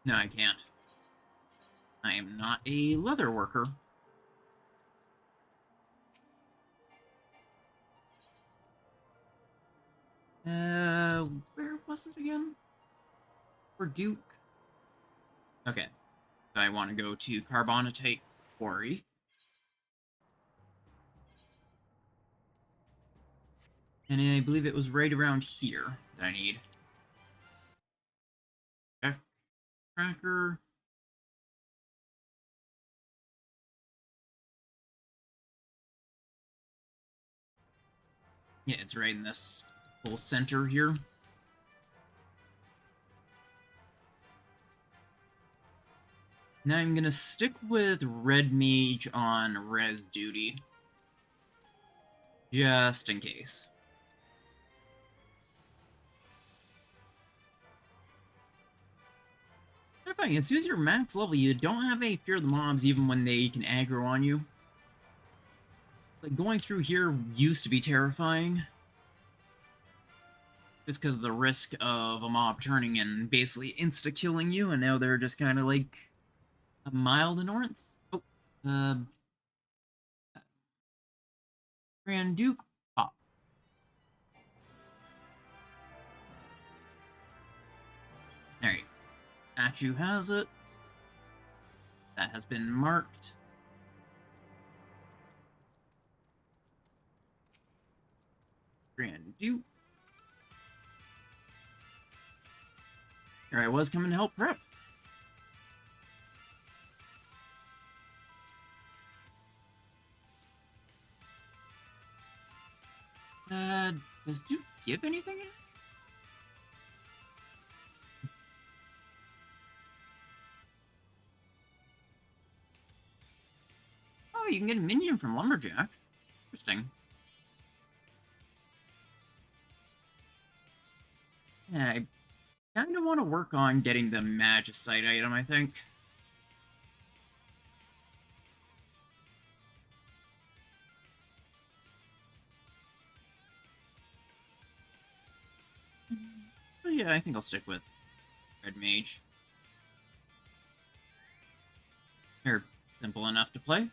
No, I can't. I am not a leather worker. Where was it again? For Duke? Okay. So I want to go to Carbonatite Quarry. And I believe it was right around here that I need. Okay. Tracker. Yeah, it's right in this little center here. Now I'm gonna stick with Red Mage on res duty. Just in case. Funny, as soon as you're max level, you don't have any fear of the mobs even when they can aggro on you. Like, going through here used to be terrifying. Just because of the risk of a mob turning and basically insta-killing you, and now they're just kind of like a mild annoyance. Oh, Grand Duke pop. Alright, statue has it. That has been marked. Grand Duke. Here I was coming to help prep. Does Duke give anything? Oh, you can get a minion from Lumberjack. Interesting. Yeah, I kind of want to work on getting the Magicite item, I think. But yeah, I think I'll stick with Red Mage. They're simple enough to play.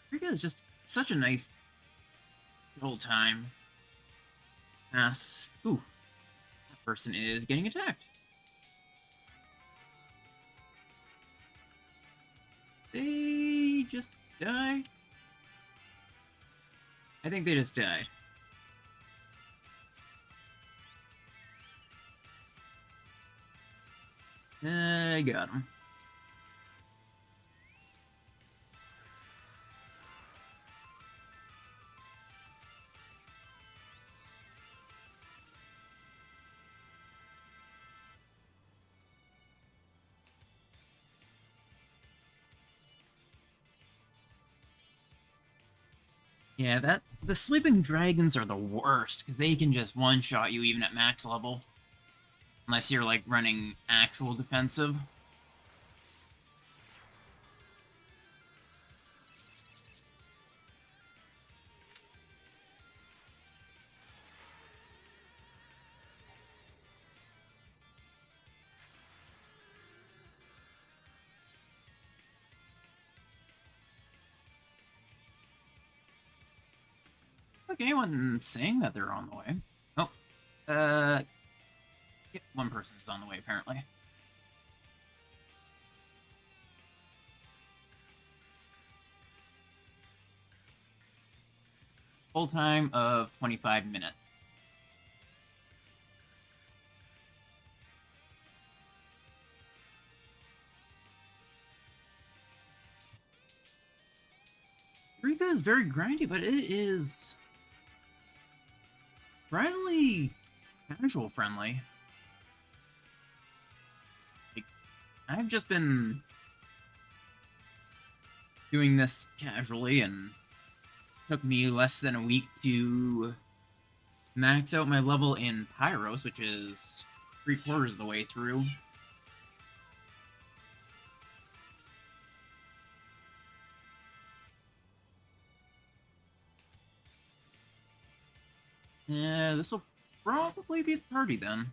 Eureka is just such a nice whole time. Ooh, that person is getting attacked. They just died. I think they just died. I got him. Yeah, the sleeping dragons are the worst because they can just one-shot you even at max level. Unless you're like running actual defensive. Look, anyone saying that they're on the way. Oh, yeah, one person's on the way apparently. Full time of 25 minutes. Eureka is very grindy, but it is surprisingly casual friendly. Like, I've just been doing this casually, and it took me less than a week to max out my level in Pyros, which is 3/4 of the way through. Yeah, this will probably be the party then.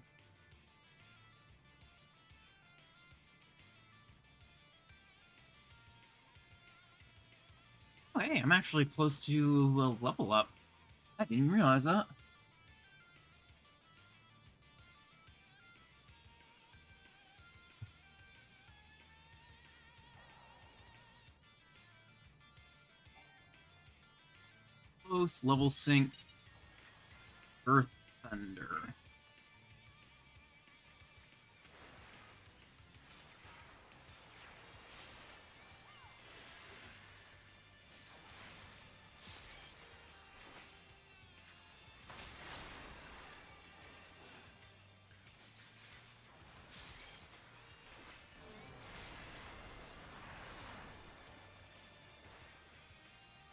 Oh, hey, I'm actually close to a level up. I didn't realize that. close. Level sync. Earth Thunder.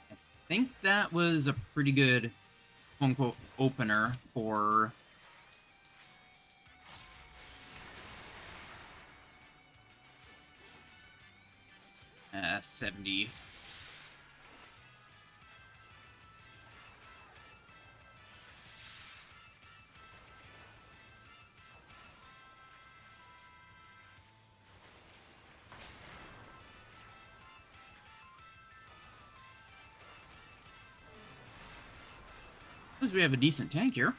I think that was a pretty good, quote-unquote, opener for 70. At least we have a decent tank here.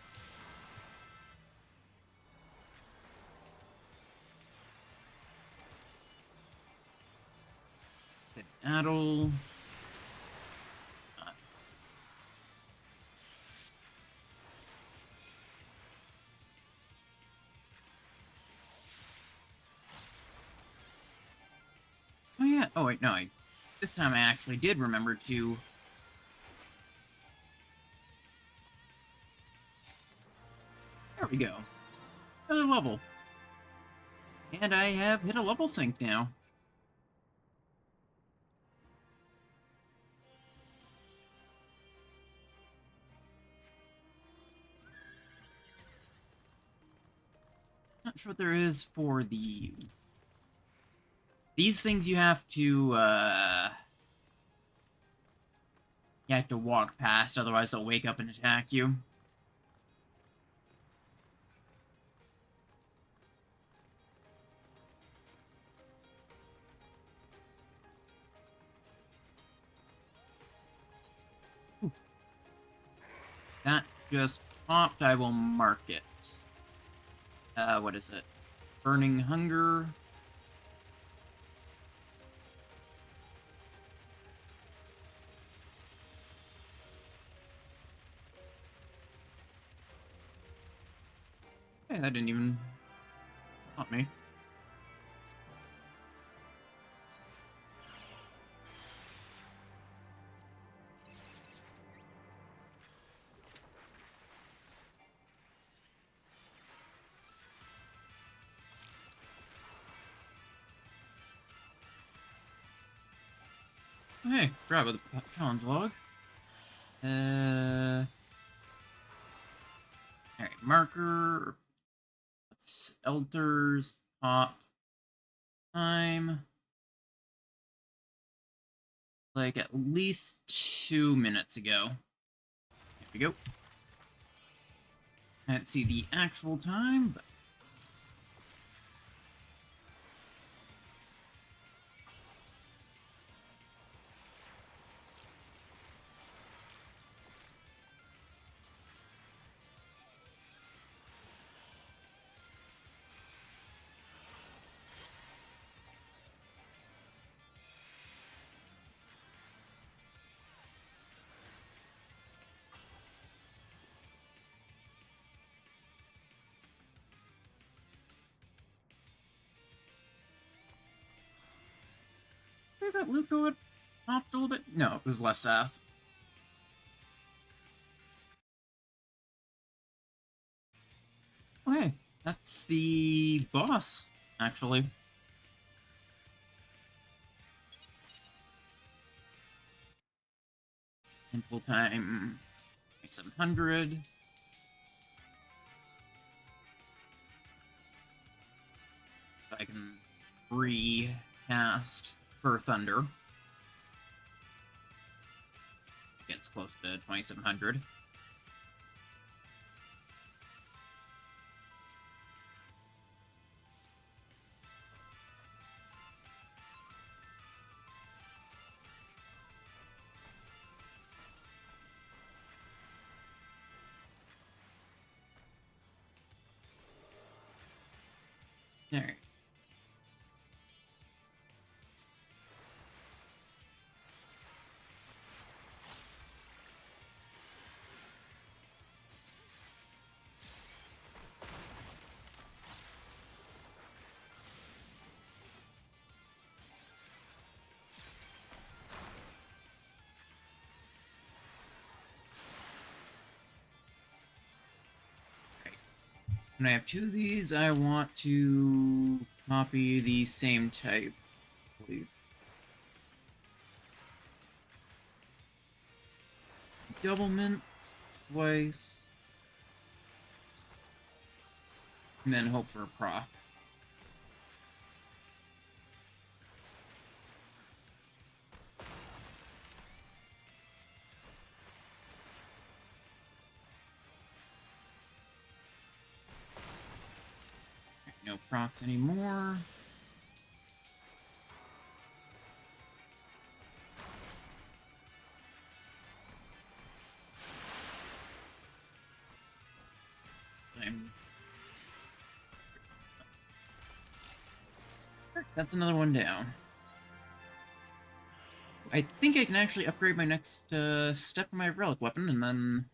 Adel. Oh yeah. Oh wait, no. This time I actually did remember to. There we go. Another level. And I have hit a level sync now. Not sure what there is for the... These things you have to, you have to walk past, otherwise they'll wake up and attack you. Ooh. That just popped, I will mark it. What is it? Burning Hunger. Hey, that didn't even pop me. Hey, grab the challenge log. Alright, marker. That's Elders, pop. Time. Like at least 2 minutes ago. Here we go. I can't see the actual time, but... Say that Luco had popped a little bit? No, it was less Seth. Okay, that's the boss, actually. Temple time 700. So I can recast for Thunder. Gets close to 2700. Alright. When I have two of these, I want to copy the same type, I believe. Double mint twice. And then hope for a proc. No procs anymore. That's another one down. I think I can actually upgrade my next step of my relic weapon, and then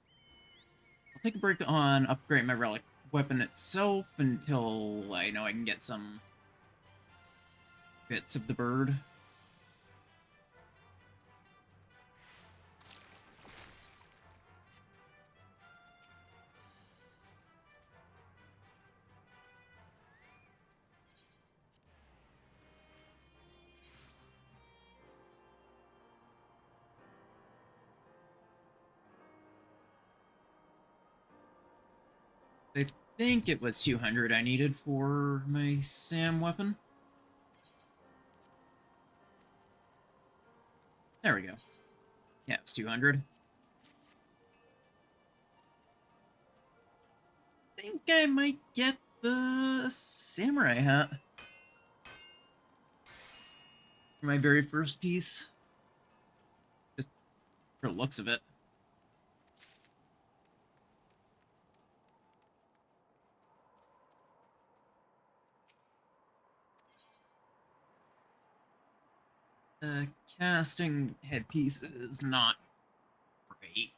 I'll take a break on upgrading my relic weapon itself until I know I can get some bits of the bird. I think it was 200 I needed for my SAM weapon. There we go. Yeah, it's 200. I think I might get the samurai hat for my very first piece. Just for the looks of it. The casting headpiece is not great.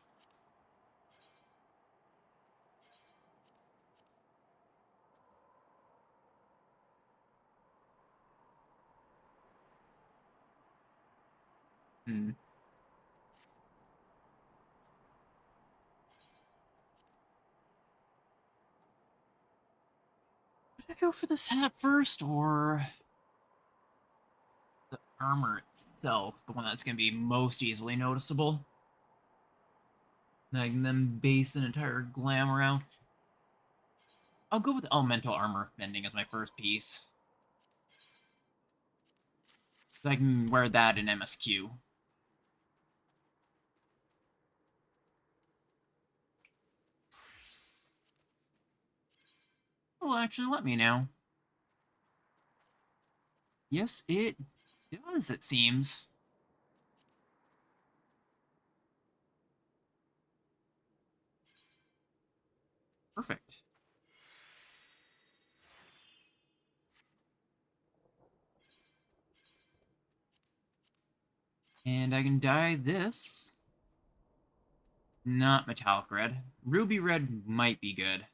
Hmm. Should I go for this hat first, or the armor itself, the one that's going to be most easily noticeable? I can then base an entire glam around. I'll go with elemental armor bending as my first piece. So I can wear that in MSQ. Well, actually, let me know. Yes, it does, it seems. Perfect. And I can dye this. Not metallic red. Ruby red might be good.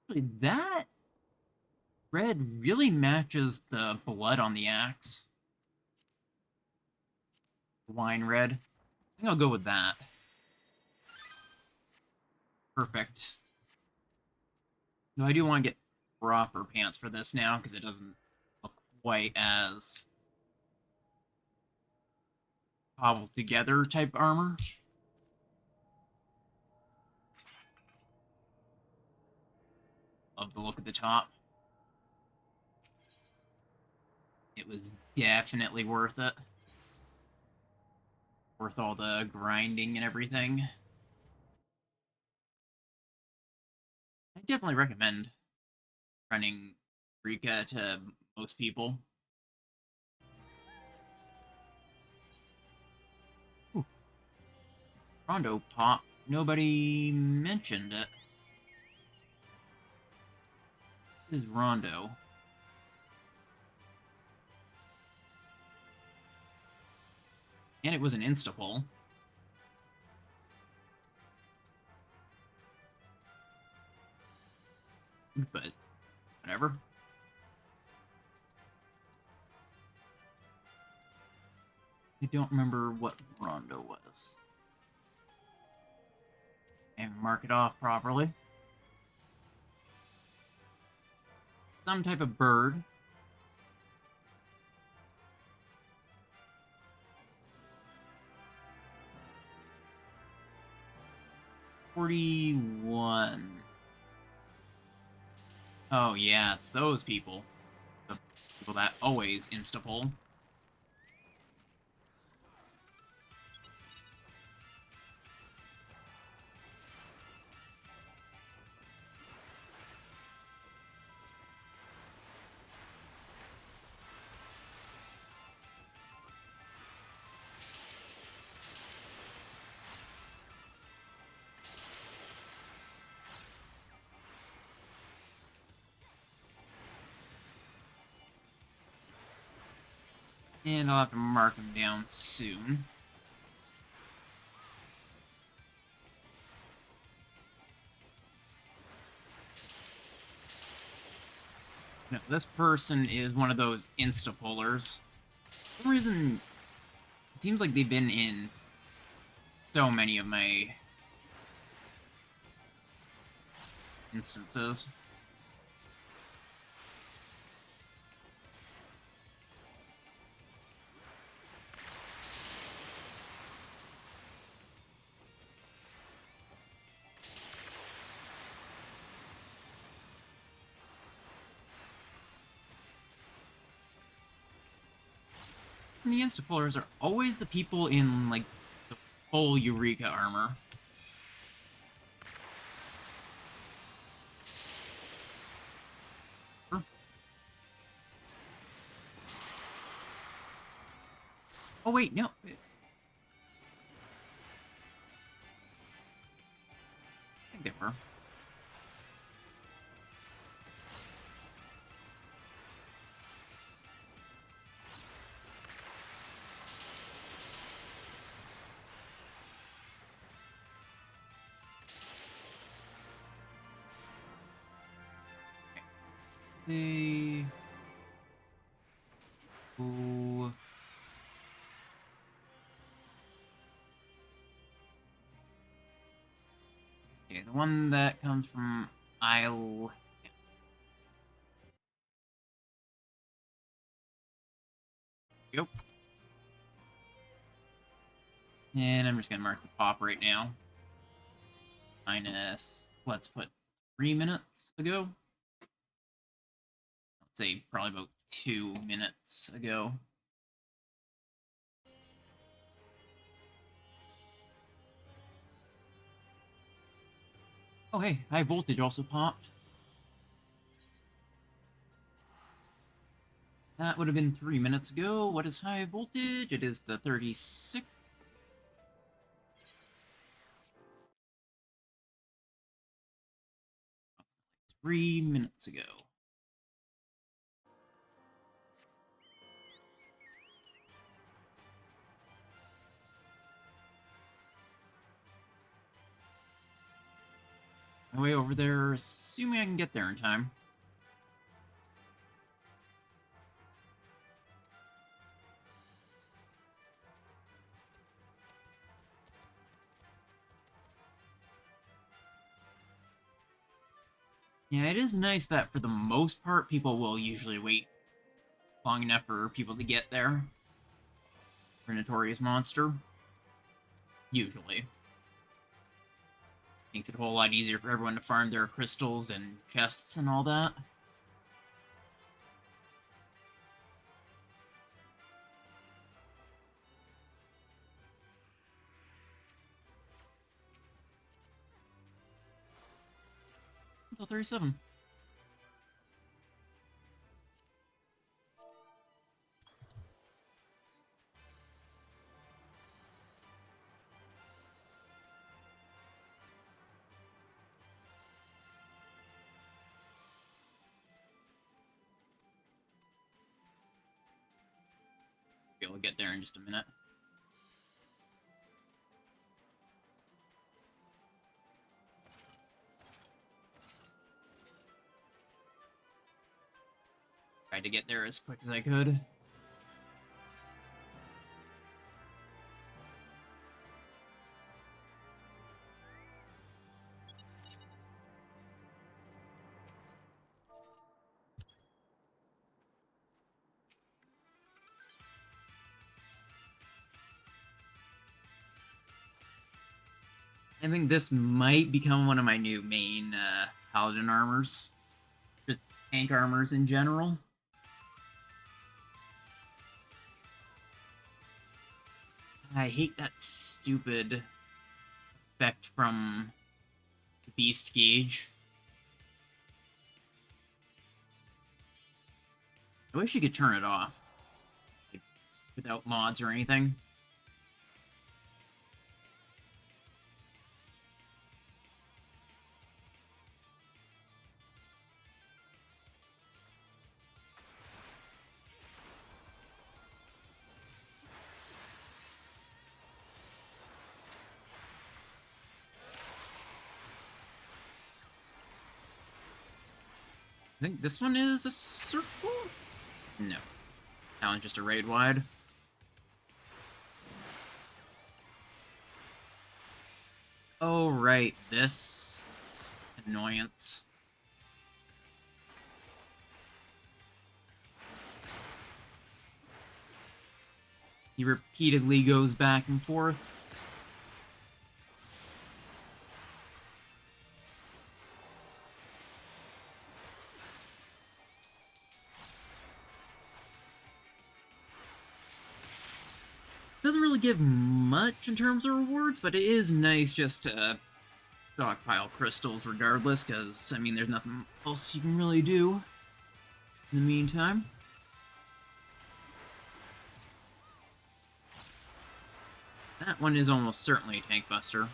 Actually, that red really matches the blood on the axe. Wine red. I think I'll go with that. Perfect. No, I do want to get proper pants for this now, because it doesn't look quite as cobbled together type armor. Love the look at the top. It was definitely worth it. Worth all the grinding and everything. I definitely recommend running Eureka to most people. Ooh. Rondo pop. Nobody mentioned it. This is Rondo. And it was an insta-pull. But whatever. I don't remember what Rondo was. mark it off properly. Some type of bird. $41. Oh yeah, it's those people. The people that always insta-pull. And I'll have to mark them down soon. No, this person is one of those insta-pullers. For some reason, it seems like they've been in so many of my instances. And the insta-pullers are always the people in, like, the full Eureka armor. Oh wait, no. I think they were. They... Ooh... Okay, the one that comes from Isle... Yep. And I'm just gonna mark the pop right now. Minus... Let's put 3 minutes ago. Let's say probably about 2 minutes ago. Oh hey, high voltage also popped. That would have been 3 minutes ago. What is high voltage? It is the 36. 3 minutes ago. My way over there, assuming I can get there in time. Yeah, it is nice that for the most part, people will usually wait long enough for people to get there. For Notorious Monster. Usually. Makes it a whole lot easier for everyone to farm their crystals and chests and all that. Until 37. Okay, we'll get there in just a minute. Tried to get there as quick as I could. I think this might become one of my new main paladin armors. Just tank armors in general. I hate that stupid effect from the Beast Gauge. I wish you could turn it off. Like, without mods or anything. I think this one is a circle? No. That one's just a raid wide. Oh, right. This annoyance. He repeatedly goes back and forth. Doesn't really give much in terms of rewards, but it is nice just to stockpile crystals regardless, because, I mean, there's nothing else you can really do in the meantime. That one is almost certainly a tank buster.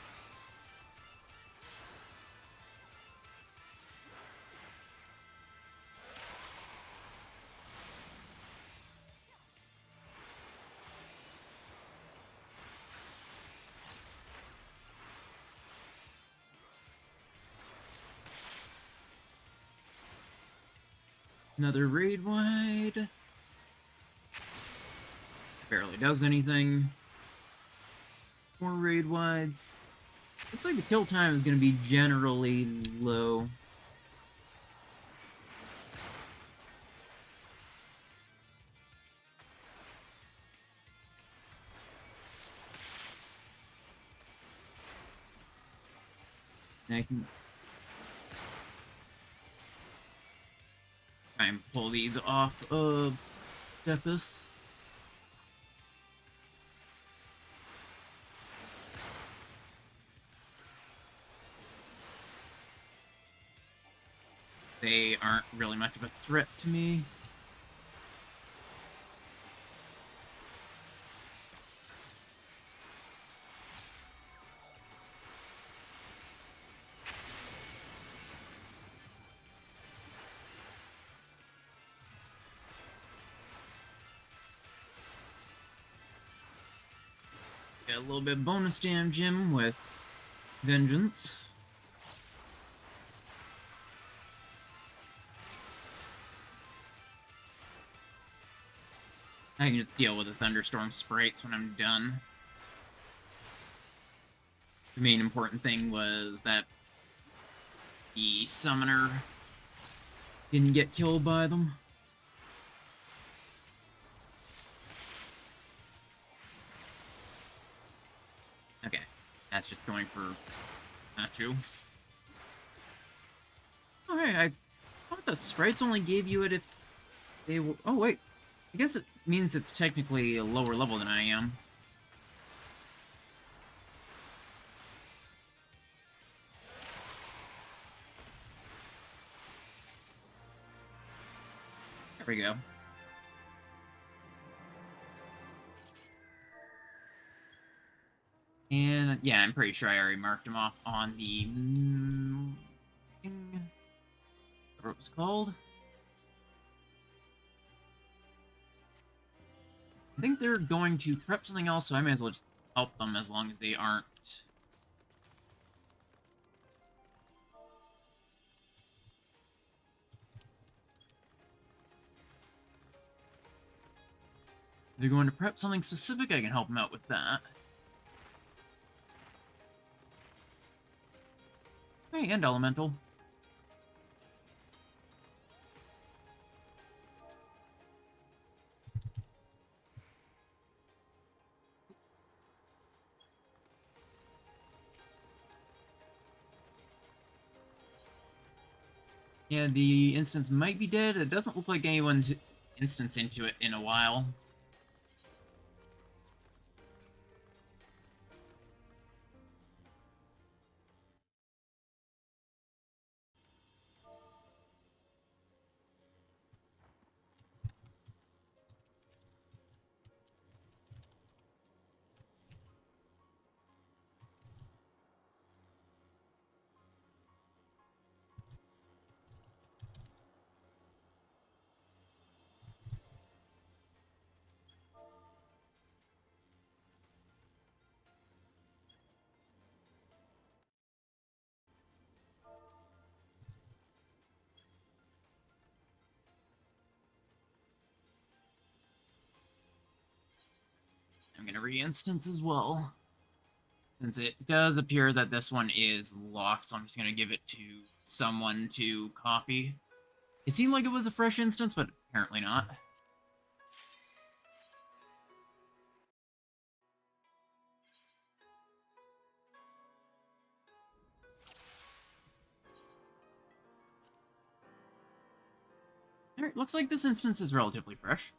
Another raid wide. Barely does anything. More raid wides. Looks like the kill time is going to be generally low. And I can try and pull these off of Stepus. They aren't really much of a threat to me. Got a little bit of bonus damage in with Vengeance. I can just deal with the Thunderstorm sprites when I'm done. The main important thing was that the summoner didn't get killed by them. Okay, that's just going for Nacho. Okay, I thought the sprites only gave you it if they were... Oh, wait. I guess it means it's technically a lower level than I am. There we go. And, yeah, I'm pretty sure I already marked him off on the... whatever it was called. I think they're going to prep something else, so I may as well just help them as long as they aren't... If they're going to prep something specific, I can help them out with that. Hey, and Elemental. Yeah, the instance might be dead. It doesn't look like anyone's instance into it in a while. I'm gonna re-instance as well, since it does appear that this one is locked, so I'm just gonna give it to someone to copy. It seemed like it was a fresh instance, but apparently not. Alright, looks like this instance is relatively fresh.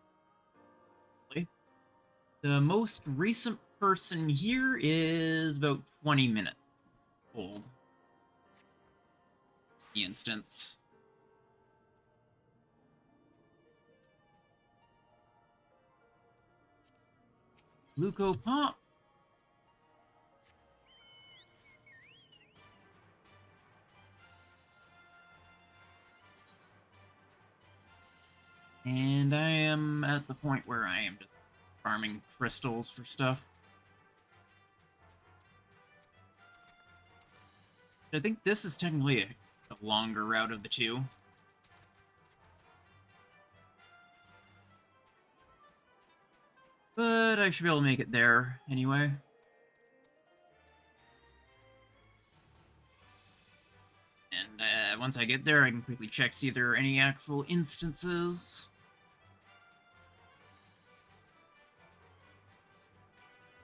The most recent person here is about 20 minutes old. The instance. Luco Pop. And I am at the point where I am just farming crystals for stuff. I think this is technically a longer route of the two. But I should be able to make it there anyway. And once I get there, I can quickly check to see if there are any actual instances.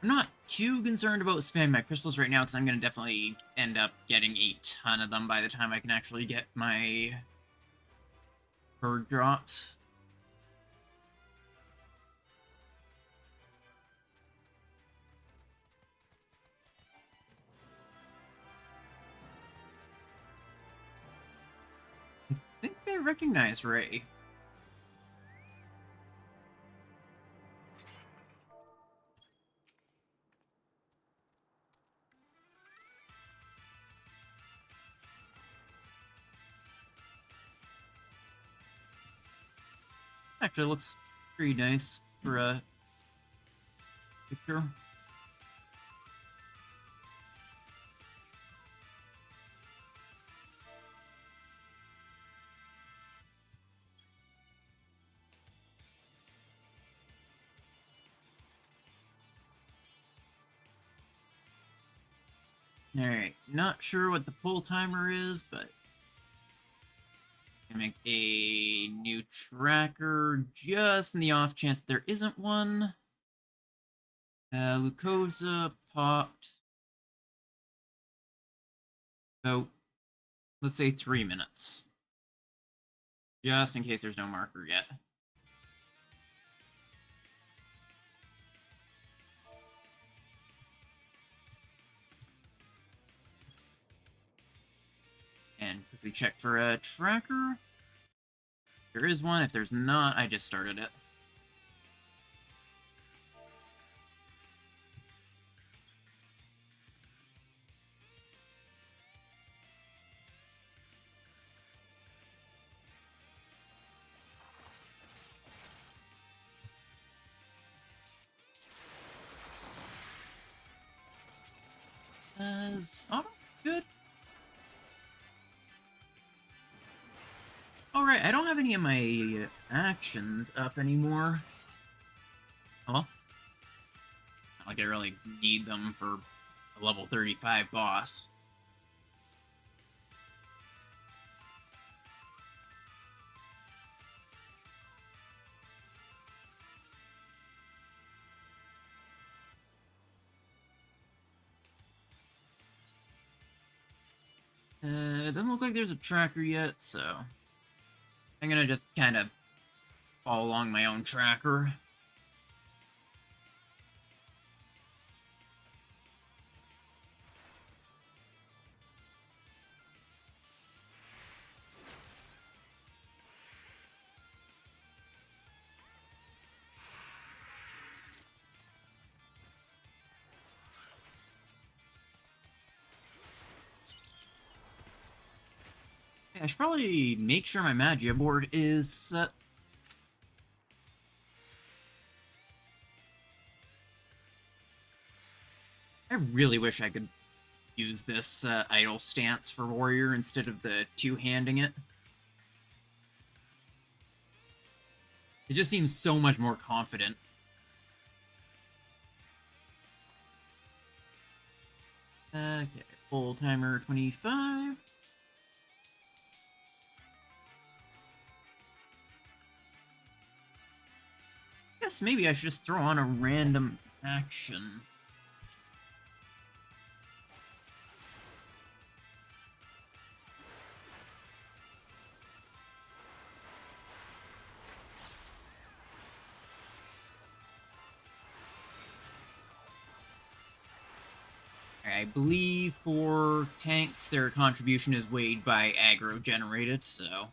I'm not too concerned about spamming my crystals right now, because I'm going to definitely end up getting a ton of them by the time I can actually get my bird drops. I think I recognize Ray. Actually, looks pretty nice for a picture. Alright, not sure what the pull timer is, but I'm gonna make a new tracker just in the off chance that there isn't one. Lucosa popped about, let's say, 3 minutes. Just in case there's no marker yet. And quickly check for a tracker. If there is one. If there's not, I just started it. Oh, good. Alright, I don't have any of my actions up anymore. Well, not like I really need them for a level 35 boss. It doesn't look like there's a tracker yet, so I'm gonna just kind of follow along my own tracker. I should probably make sure my Magia board is set. I really wish I could use this idle stance for warrior instead of the two-handing it. It just seems so much more confident. Okay, full timer 25. Guess maybe I should just throw on a random action. I believe for tanks, their contribution is weighed by aggro generated, so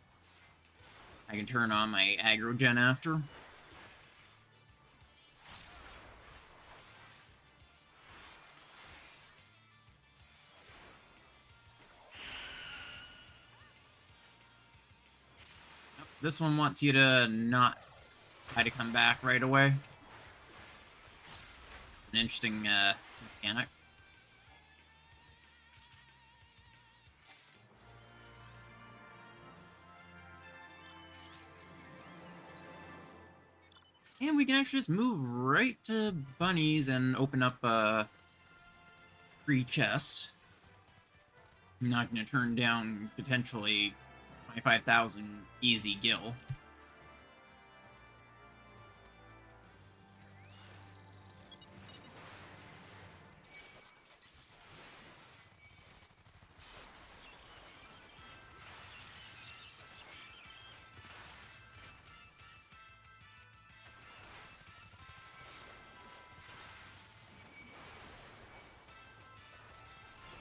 I can turn on my aggro gen after. This one wants you to not try to come back right away. An interesting mechanic. And we can actually just move right to bunnies and open up a free chest. I'm not going to turn down potentially 25,000 easy gil.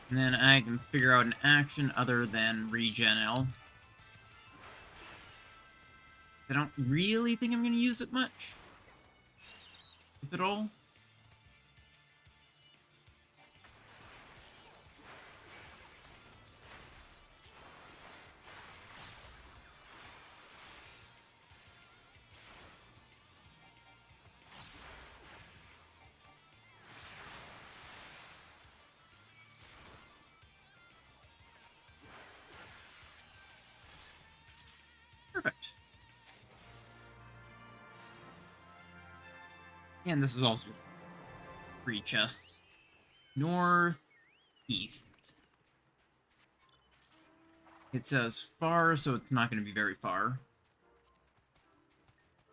And then I can figure out an action other than regen L. I don't really think I'm going to use it much. If at all. Perfect. And this is also free chests. North, east. It says far, so it's not going to be very far.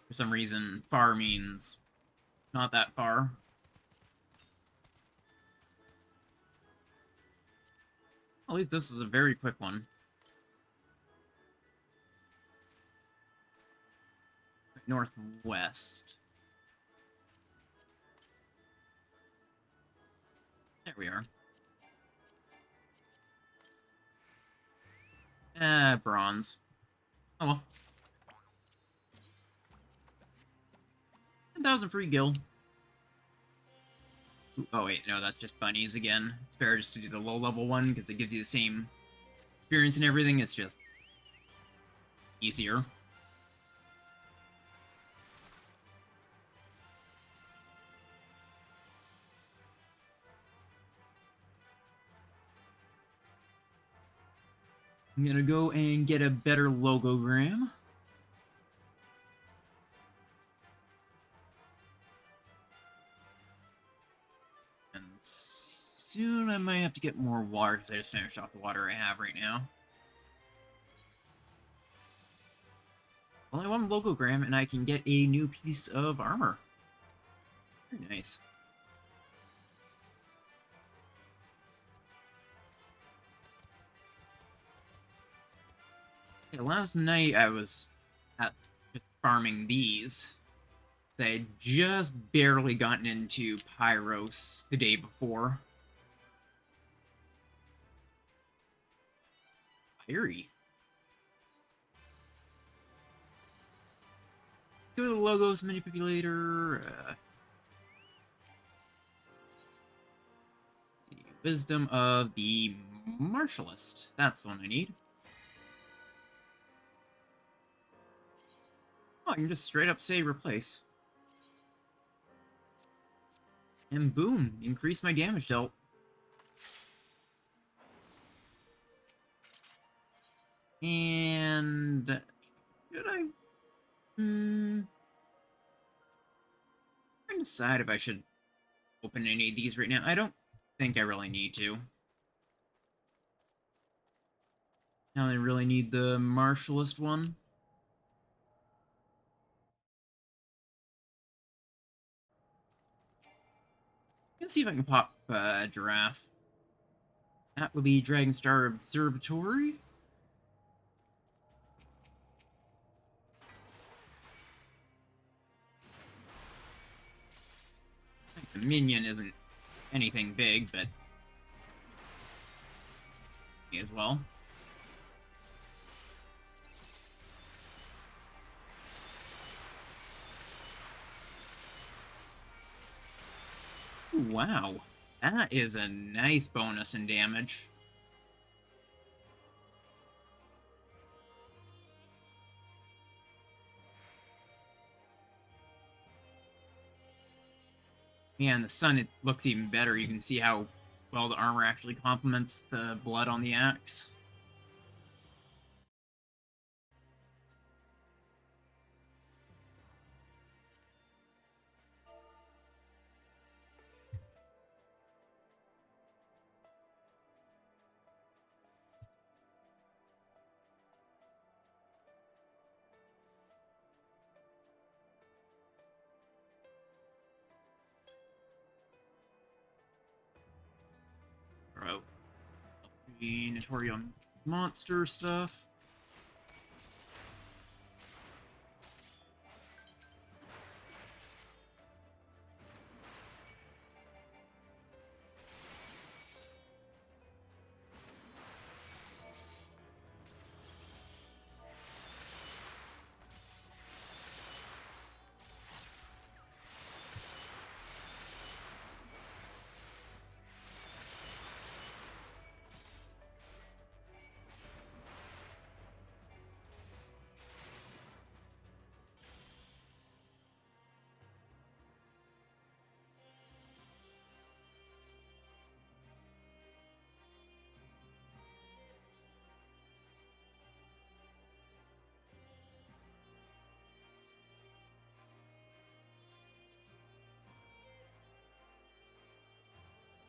For some reason, far means not that far. At least this is a very quick one. Northwest. There we are. Bronze. Oh well. 10,000 free gil. Ooh, oh wait, no, that's just bunnies again. It's better just to do the low level one because it gives you the same experience and everything. It's just easier. I'm gonna go and get a better logogram. And soon I might have to get more water because I just finished off the water I have right now. Only one logogram and I can get a new piece of armor. Very nice. Yeah, last night I was at just farming these. I had just barely gotten into Pyros the day before. Fiery. Let's go to the logos manipulator. Let's see. Wisdom of the Martialist. That's the one I need. Oh, I can just straight up say replace. And boom, increase my damage dealt. And should I? Trying to decide if I should open any of these right now. I don't think I really need to. Now I really need the Martialist one. Let's see if I can pop Giraffe. That would be Dragonstar Observatory. I think the minion isn't anything big, but me as well. Ooh, wow, that is a nice bonus in damage. Man, the sun, it looks even better. You can see how well the armor actually complements the blood on the axe. Bro. The Notorium monster stuff.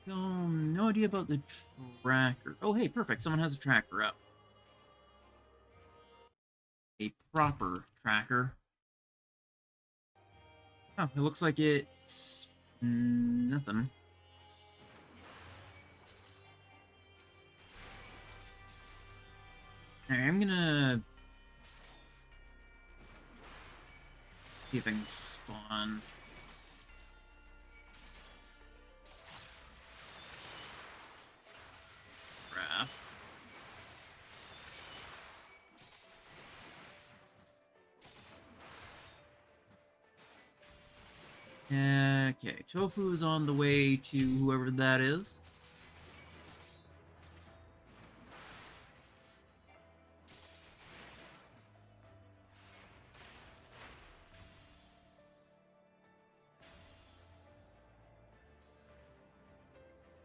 So, no idea about the tracker. Oh, hey, perfect. Someone has a tracker up. A proper tracker. Oh, it looks like it's nothing. Alright, I'm gonna see if I can spawn. Raft. Okay, Tofu is on the way to whoever that is.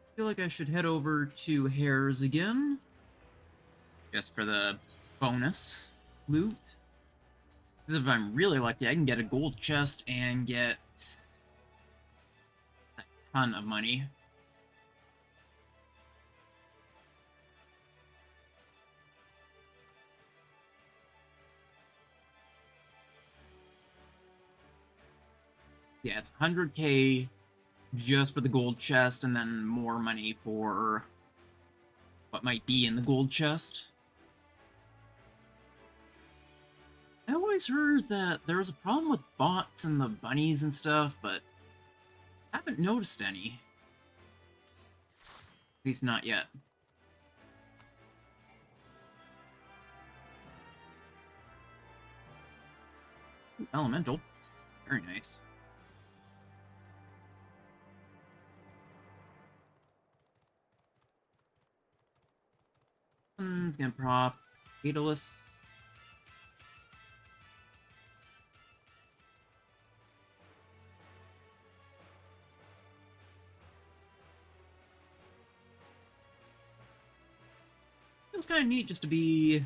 I feel like I should head over to Hare's again. Just for the bonus loot. Because if I'm really lucky, I can get a gold chest and get a ton of money. Yeah, it's 100k just for the gold chest, and then more money for what might be in the gold chest. always heard that there was a problem with bots and the bunnies and stuff, but I haven't noticed any. At least not yet. Ooh, elemental. Very nice. It's gonna prop Daedalus. Feels kind of neat just to be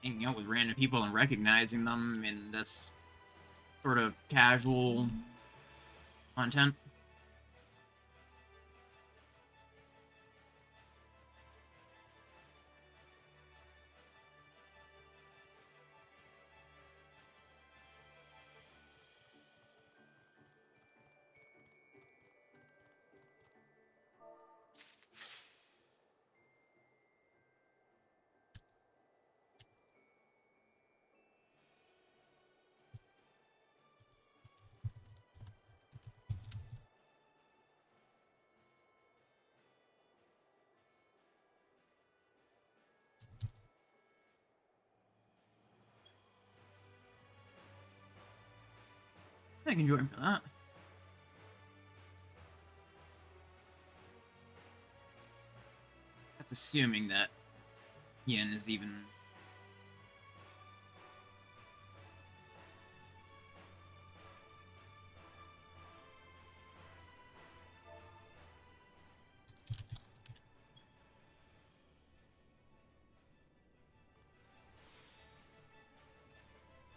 hanging out with random people and recognizing them in this sort of casual content. I can join for that. That's assuming that Yin is even...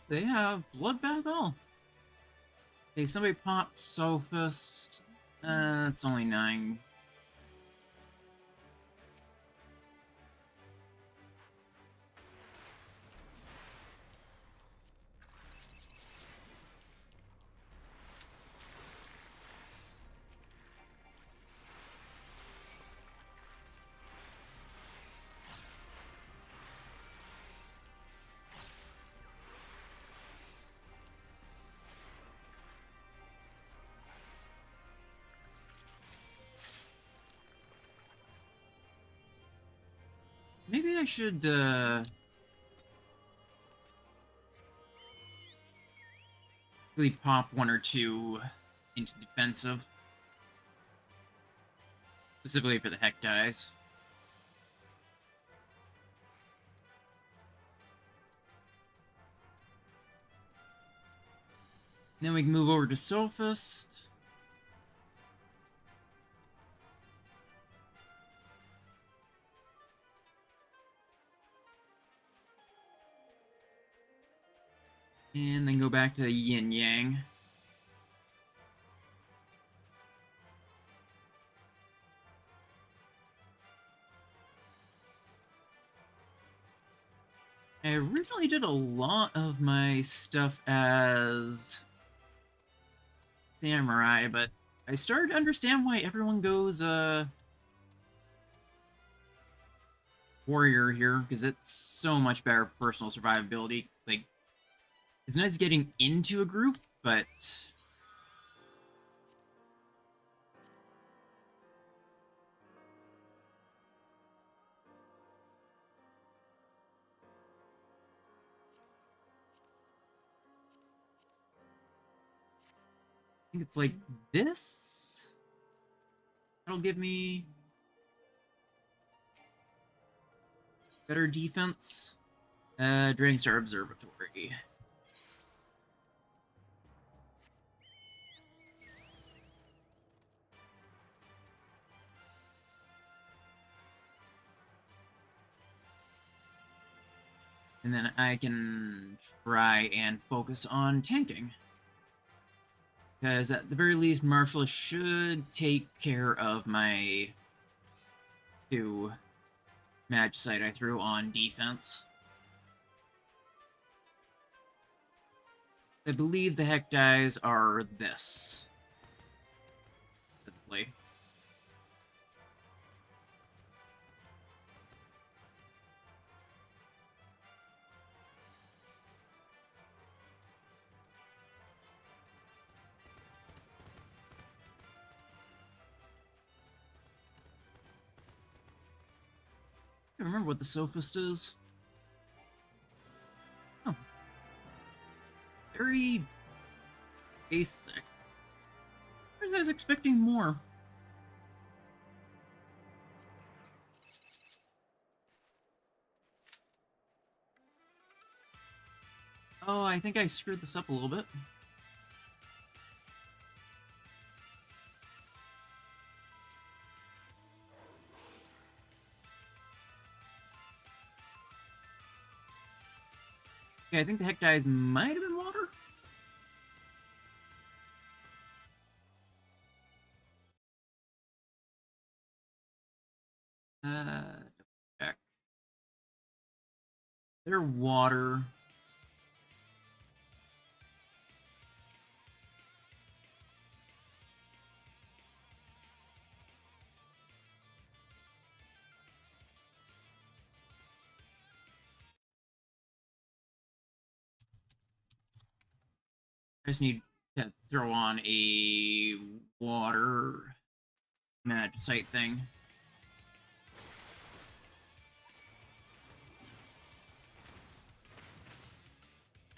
They have Bloodbath All. Okay, somebody popped Sophist. It's only 9. Maybe I should, really pop 1 or 2 into defensive. Specifically for the Heck dies. Then we can move over to Sophist. And then go back to Yin Yang. I originally did a lot of my stuff as Samurai, but I started to understand why everyone goes Warrior here, because it's so much better for personal survivability. Like, it's nice getting into a group, but I think it's like this. That'll give me better defense. Draining Star Observatory. And then I can try and focus on tanking. Because at the very least, Marshall should take care of my 2 Magicite I threw on defense. I believe the Heck dies are this. Specifically. I don't remember what the sophist is. Oh, very basic. I was expecting more. Oh, I think I screwed this up a little bit. Okay, I think the heck dies might have been water. Check. They're water. I just need to throw on a water magicite thing.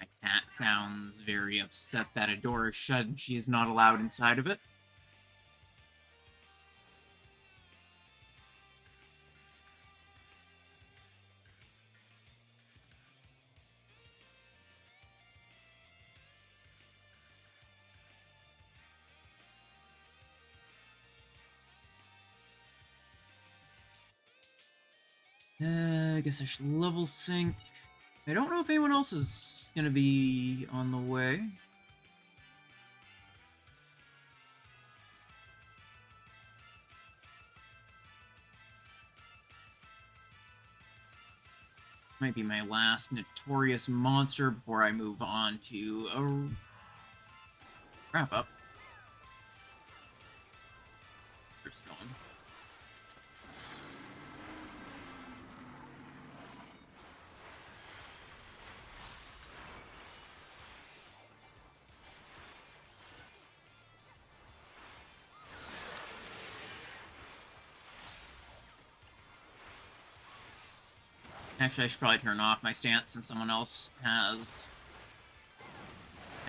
My cat sounds very upset that a door is shut and she is not allowed inside of it. I guess I should level sync. I don't know if anyone else is gonna be on the way. Might be my last notorious monster before I move on to a wrap up. Where's it going? Actually, I should probably turn off my stance since someone else has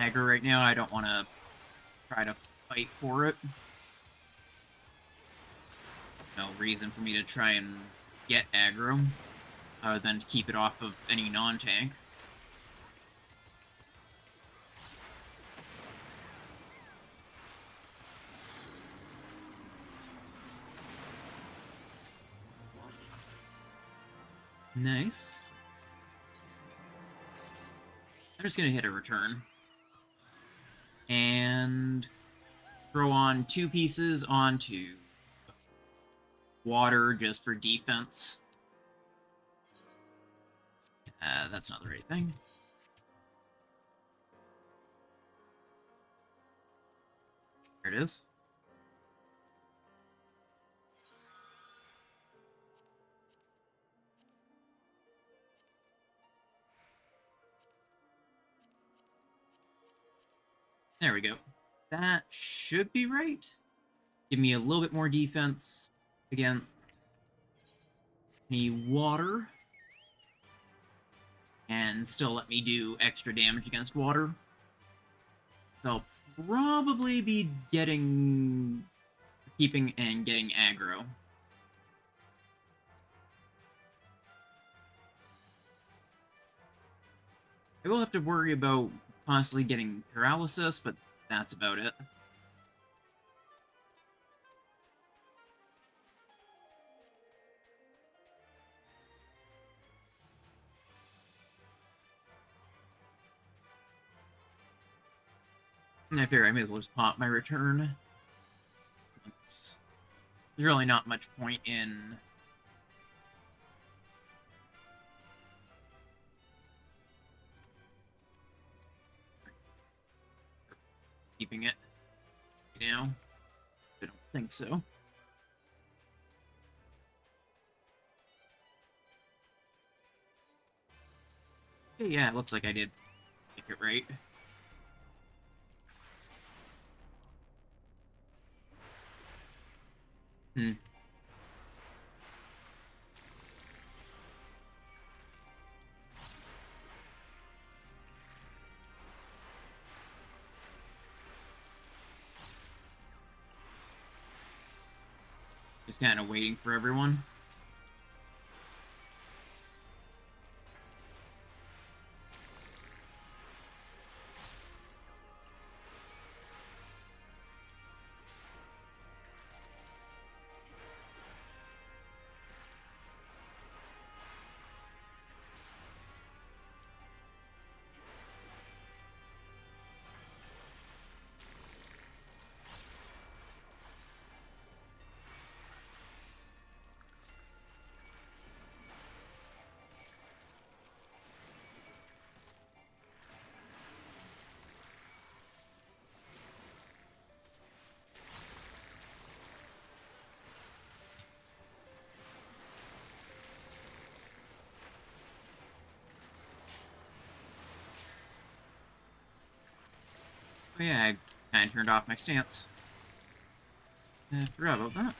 aggro right now. I don't want to try to fight for it. No reason for me to try and get aggro other than to keep it off of any non-tank. Nice. I'm just gonna hit a return. And throw on 2 pieces onto water just for defense. That's not the right thing. There it is. There we go. That should be right. Give me a little bit more defense against any water. And still let me do extra damage against water. So I'll probably be keeping and getting aggro. I will have to worry about constantly getting paralysis, but that's about it. And I figure I may as well just pop my return. There's really not much point in keeping it, you know? I don't think so. Okay, yeah, it looks like I did make it right. Just kind of waiting for everyone. Oh yeah, I kind of turned off my stance. I forgot about that.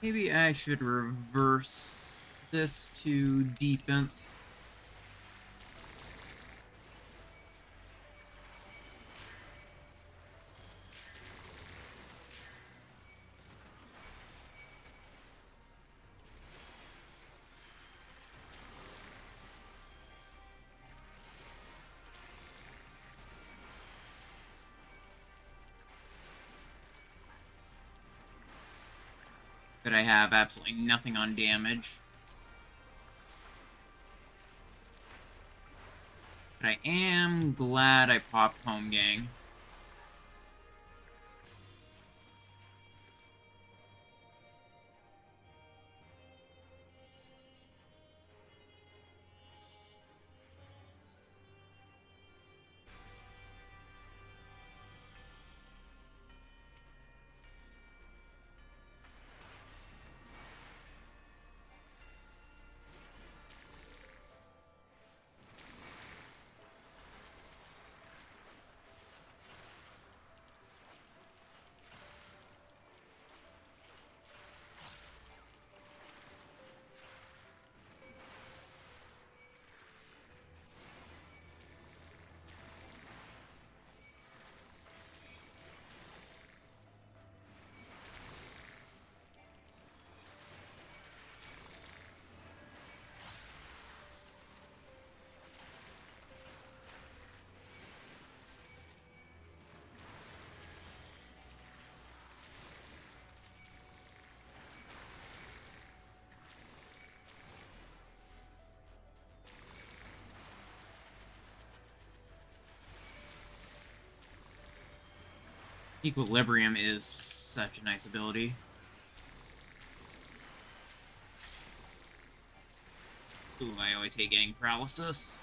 Maybe I should reverse this to defense. That I have absolutely nothing on damage. But I am glad I popped Home Gang. Equilibrium is such a nice ability. Ooh, I always hate getting paralysis.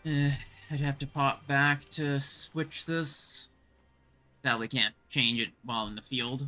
I'd have to pop back to switch this. Sadly, can't change it while in the field.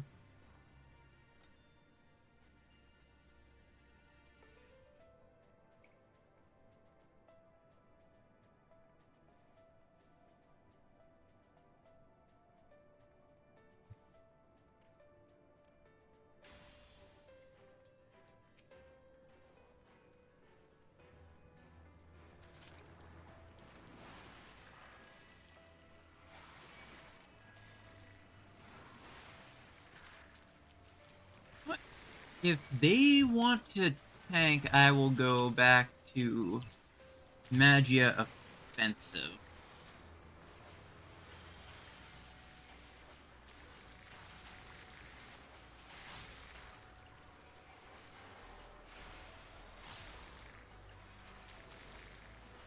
If they want to tank, I will go back to Magia Offensive.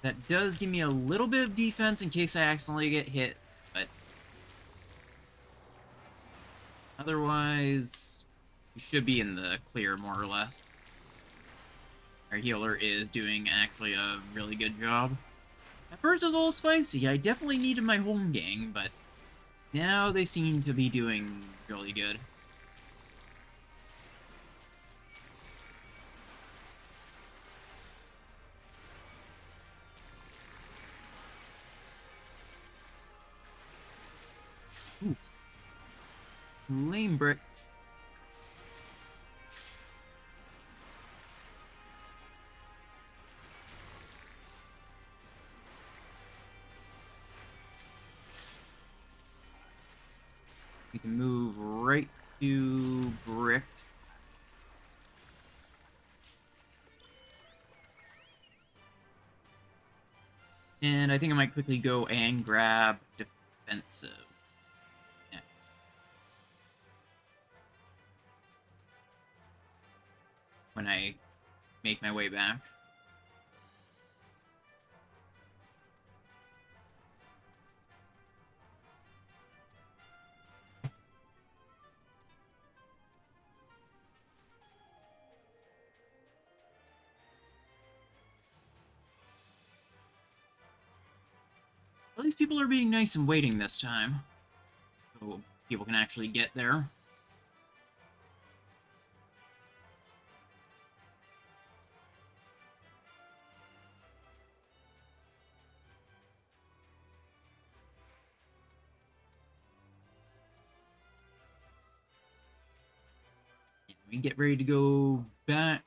That does give me a little bit of defense in case I accidentally get hit, but otherwise, We should be in the clear, more or less. Our healer is doing actually a really good job. At first it was a little spicy. I definitely needed my home gang, but now they seem to be doing really good. Ooh. Lame bricks. We can move right to bricks. And I think I might quickly go and grab defensive next. When I make my way back. At least people are being nice and waiting this time. So people can actually get there. We get ready to go back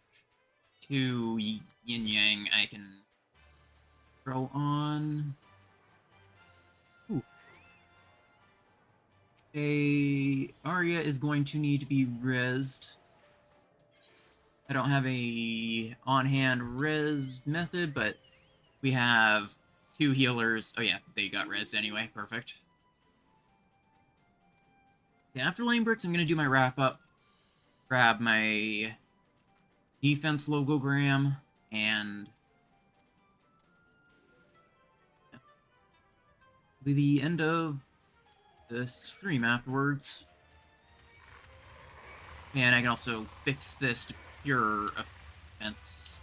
to Yin Yang. I can throw on. Ooh. Arya is going to need to be rezzed. I don't have a on-hand res method, but we have 2 healers. Oh yeah, they got rezzed anyway. Perfect. Yeah, after lane bricks, I'm gonna do my wrap up. Grab my defense logogram and be the end of the stream afterwards. And I can also fix this to pure offense.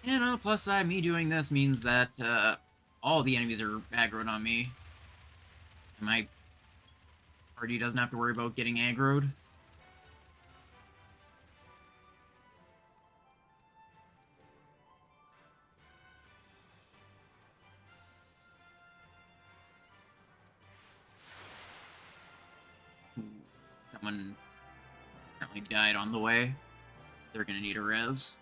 And on the plus side, me doing this means that all the enemies are aggroed on me. And my party doesn't have to worry about getting aggroed. Someone apparently died on the way. They're gonna need a res.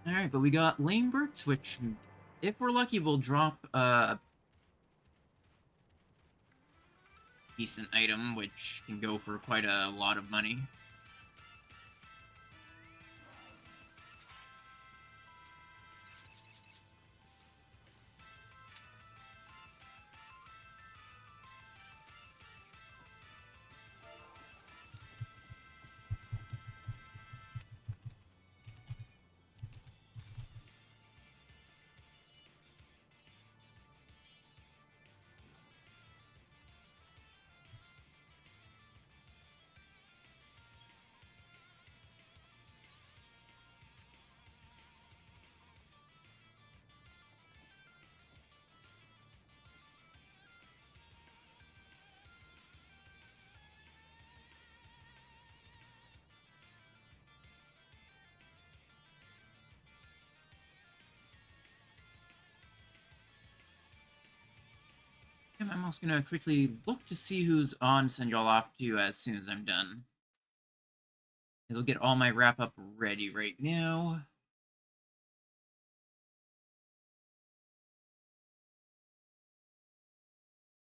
Alright, but we got lane bricks, which, if we're lucky, will drop a decent item, which can go for quite a lot of money. I'm also gonna quickly look to see who's on, send y'all off to as soon as I'm done. I'll get all my wrap up ready right now.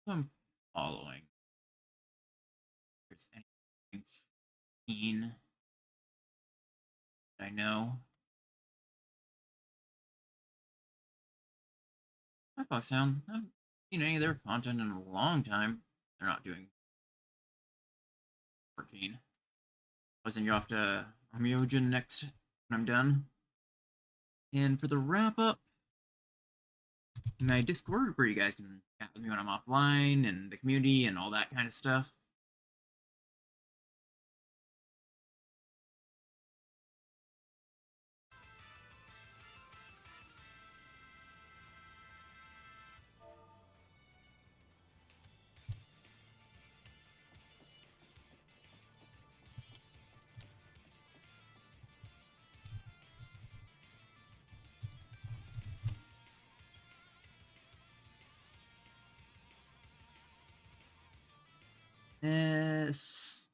I'm following. If there's anything keen that I know. My Foxhound. I haven't seen any of their content in a long time. They're not doing 14. I'll send you off to Armour next when I'm done. And for the wrap-up, my Discord, where you guys can chat with me when I'm offline, and the community, and all that kind of stuff.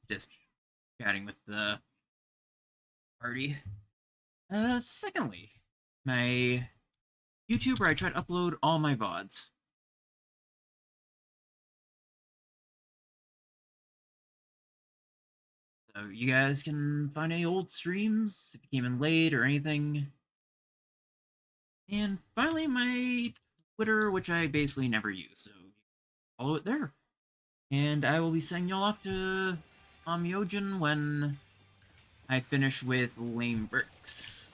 Just chatting with the party. Secondly, my YouTube where I try to upload all my VODs. So you guys can find any old streams if you came in late or anything. And finally, my Twitter, which I basically never use, so follow it there. And I will be sending y'all off to Amyojin when I finish with Lame Bricks.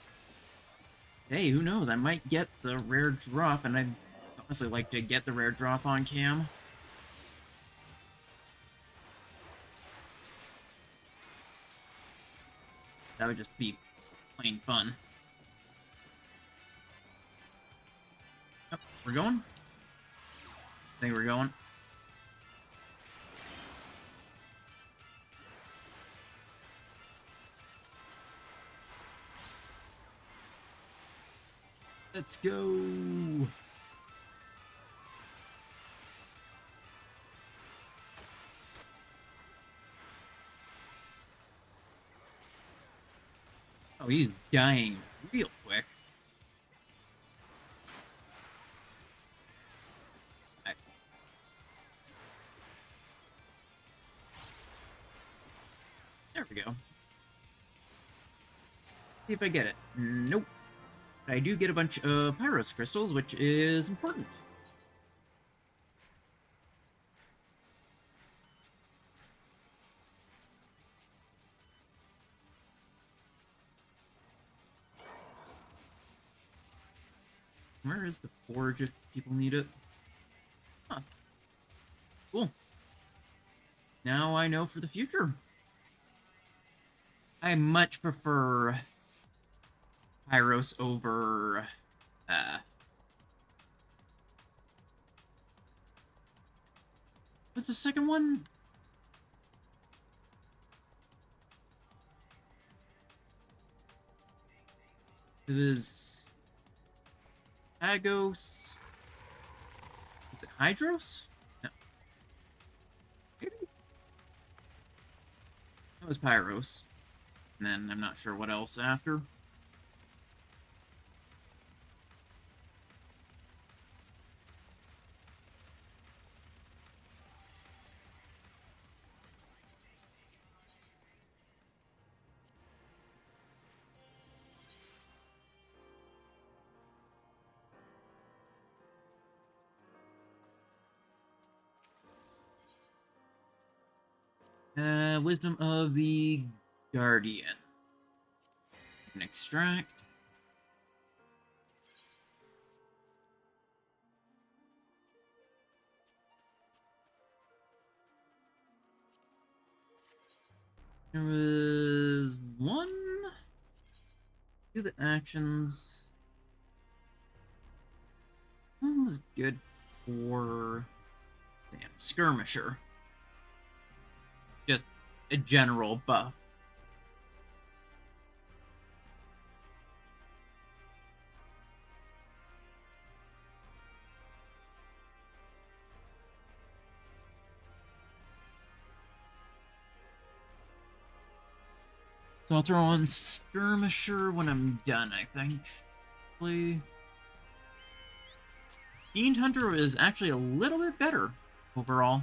Hey, who knows? I might get the rare drop, and I'd honestly like to get the rare drop on cam. That would just be plain fun. Oh, we're going? I think we're going. Let's go! Oh, he's dying real quick. There we go. See if I get it. Nope. I do get a bunch of Pyros crystals, which is important. Where is the forge if people need it? Huh. Cool. Now I know for the future. I much prefer Pyros over what's the second one? It was Agos. Was it Hydros? No. Maybe? That was Pyros. And then I'm not sure what else after. Wisdom of the Guardian. An extract. There was one. Do the actions. One was good for Sam Skirmisher. Just a general buff. So I'll throw on Skirmisher when I'm done, I think. Fiend Hunter is actually a little bit better overall.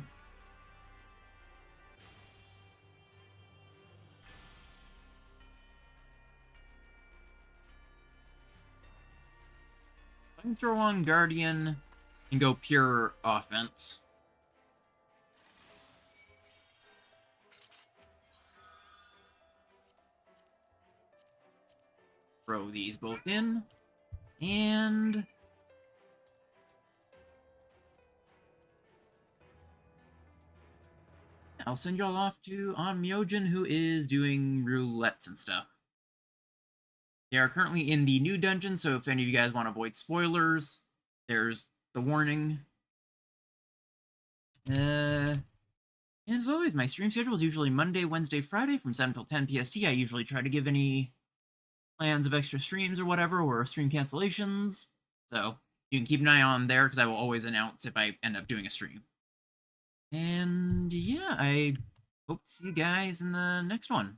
I can throw on Guardian and go pure offense. Throw these both in. And I'll send y'all off to Myojin, who is doing roulettes and stuff. They are currently in the new dungeon, so if any of you guys want to avoid spoilers, there's the warning. And as always, my stream schedule is usually Monday, Wednesday, Friday from 7 till 10 PST. I usually try to give any plans of extra streams or whatever, or stream cancellations. So you can keep an eye on there, because I will always announce if I end up doing a stream. And yeah, I hope to see you guys in the next one.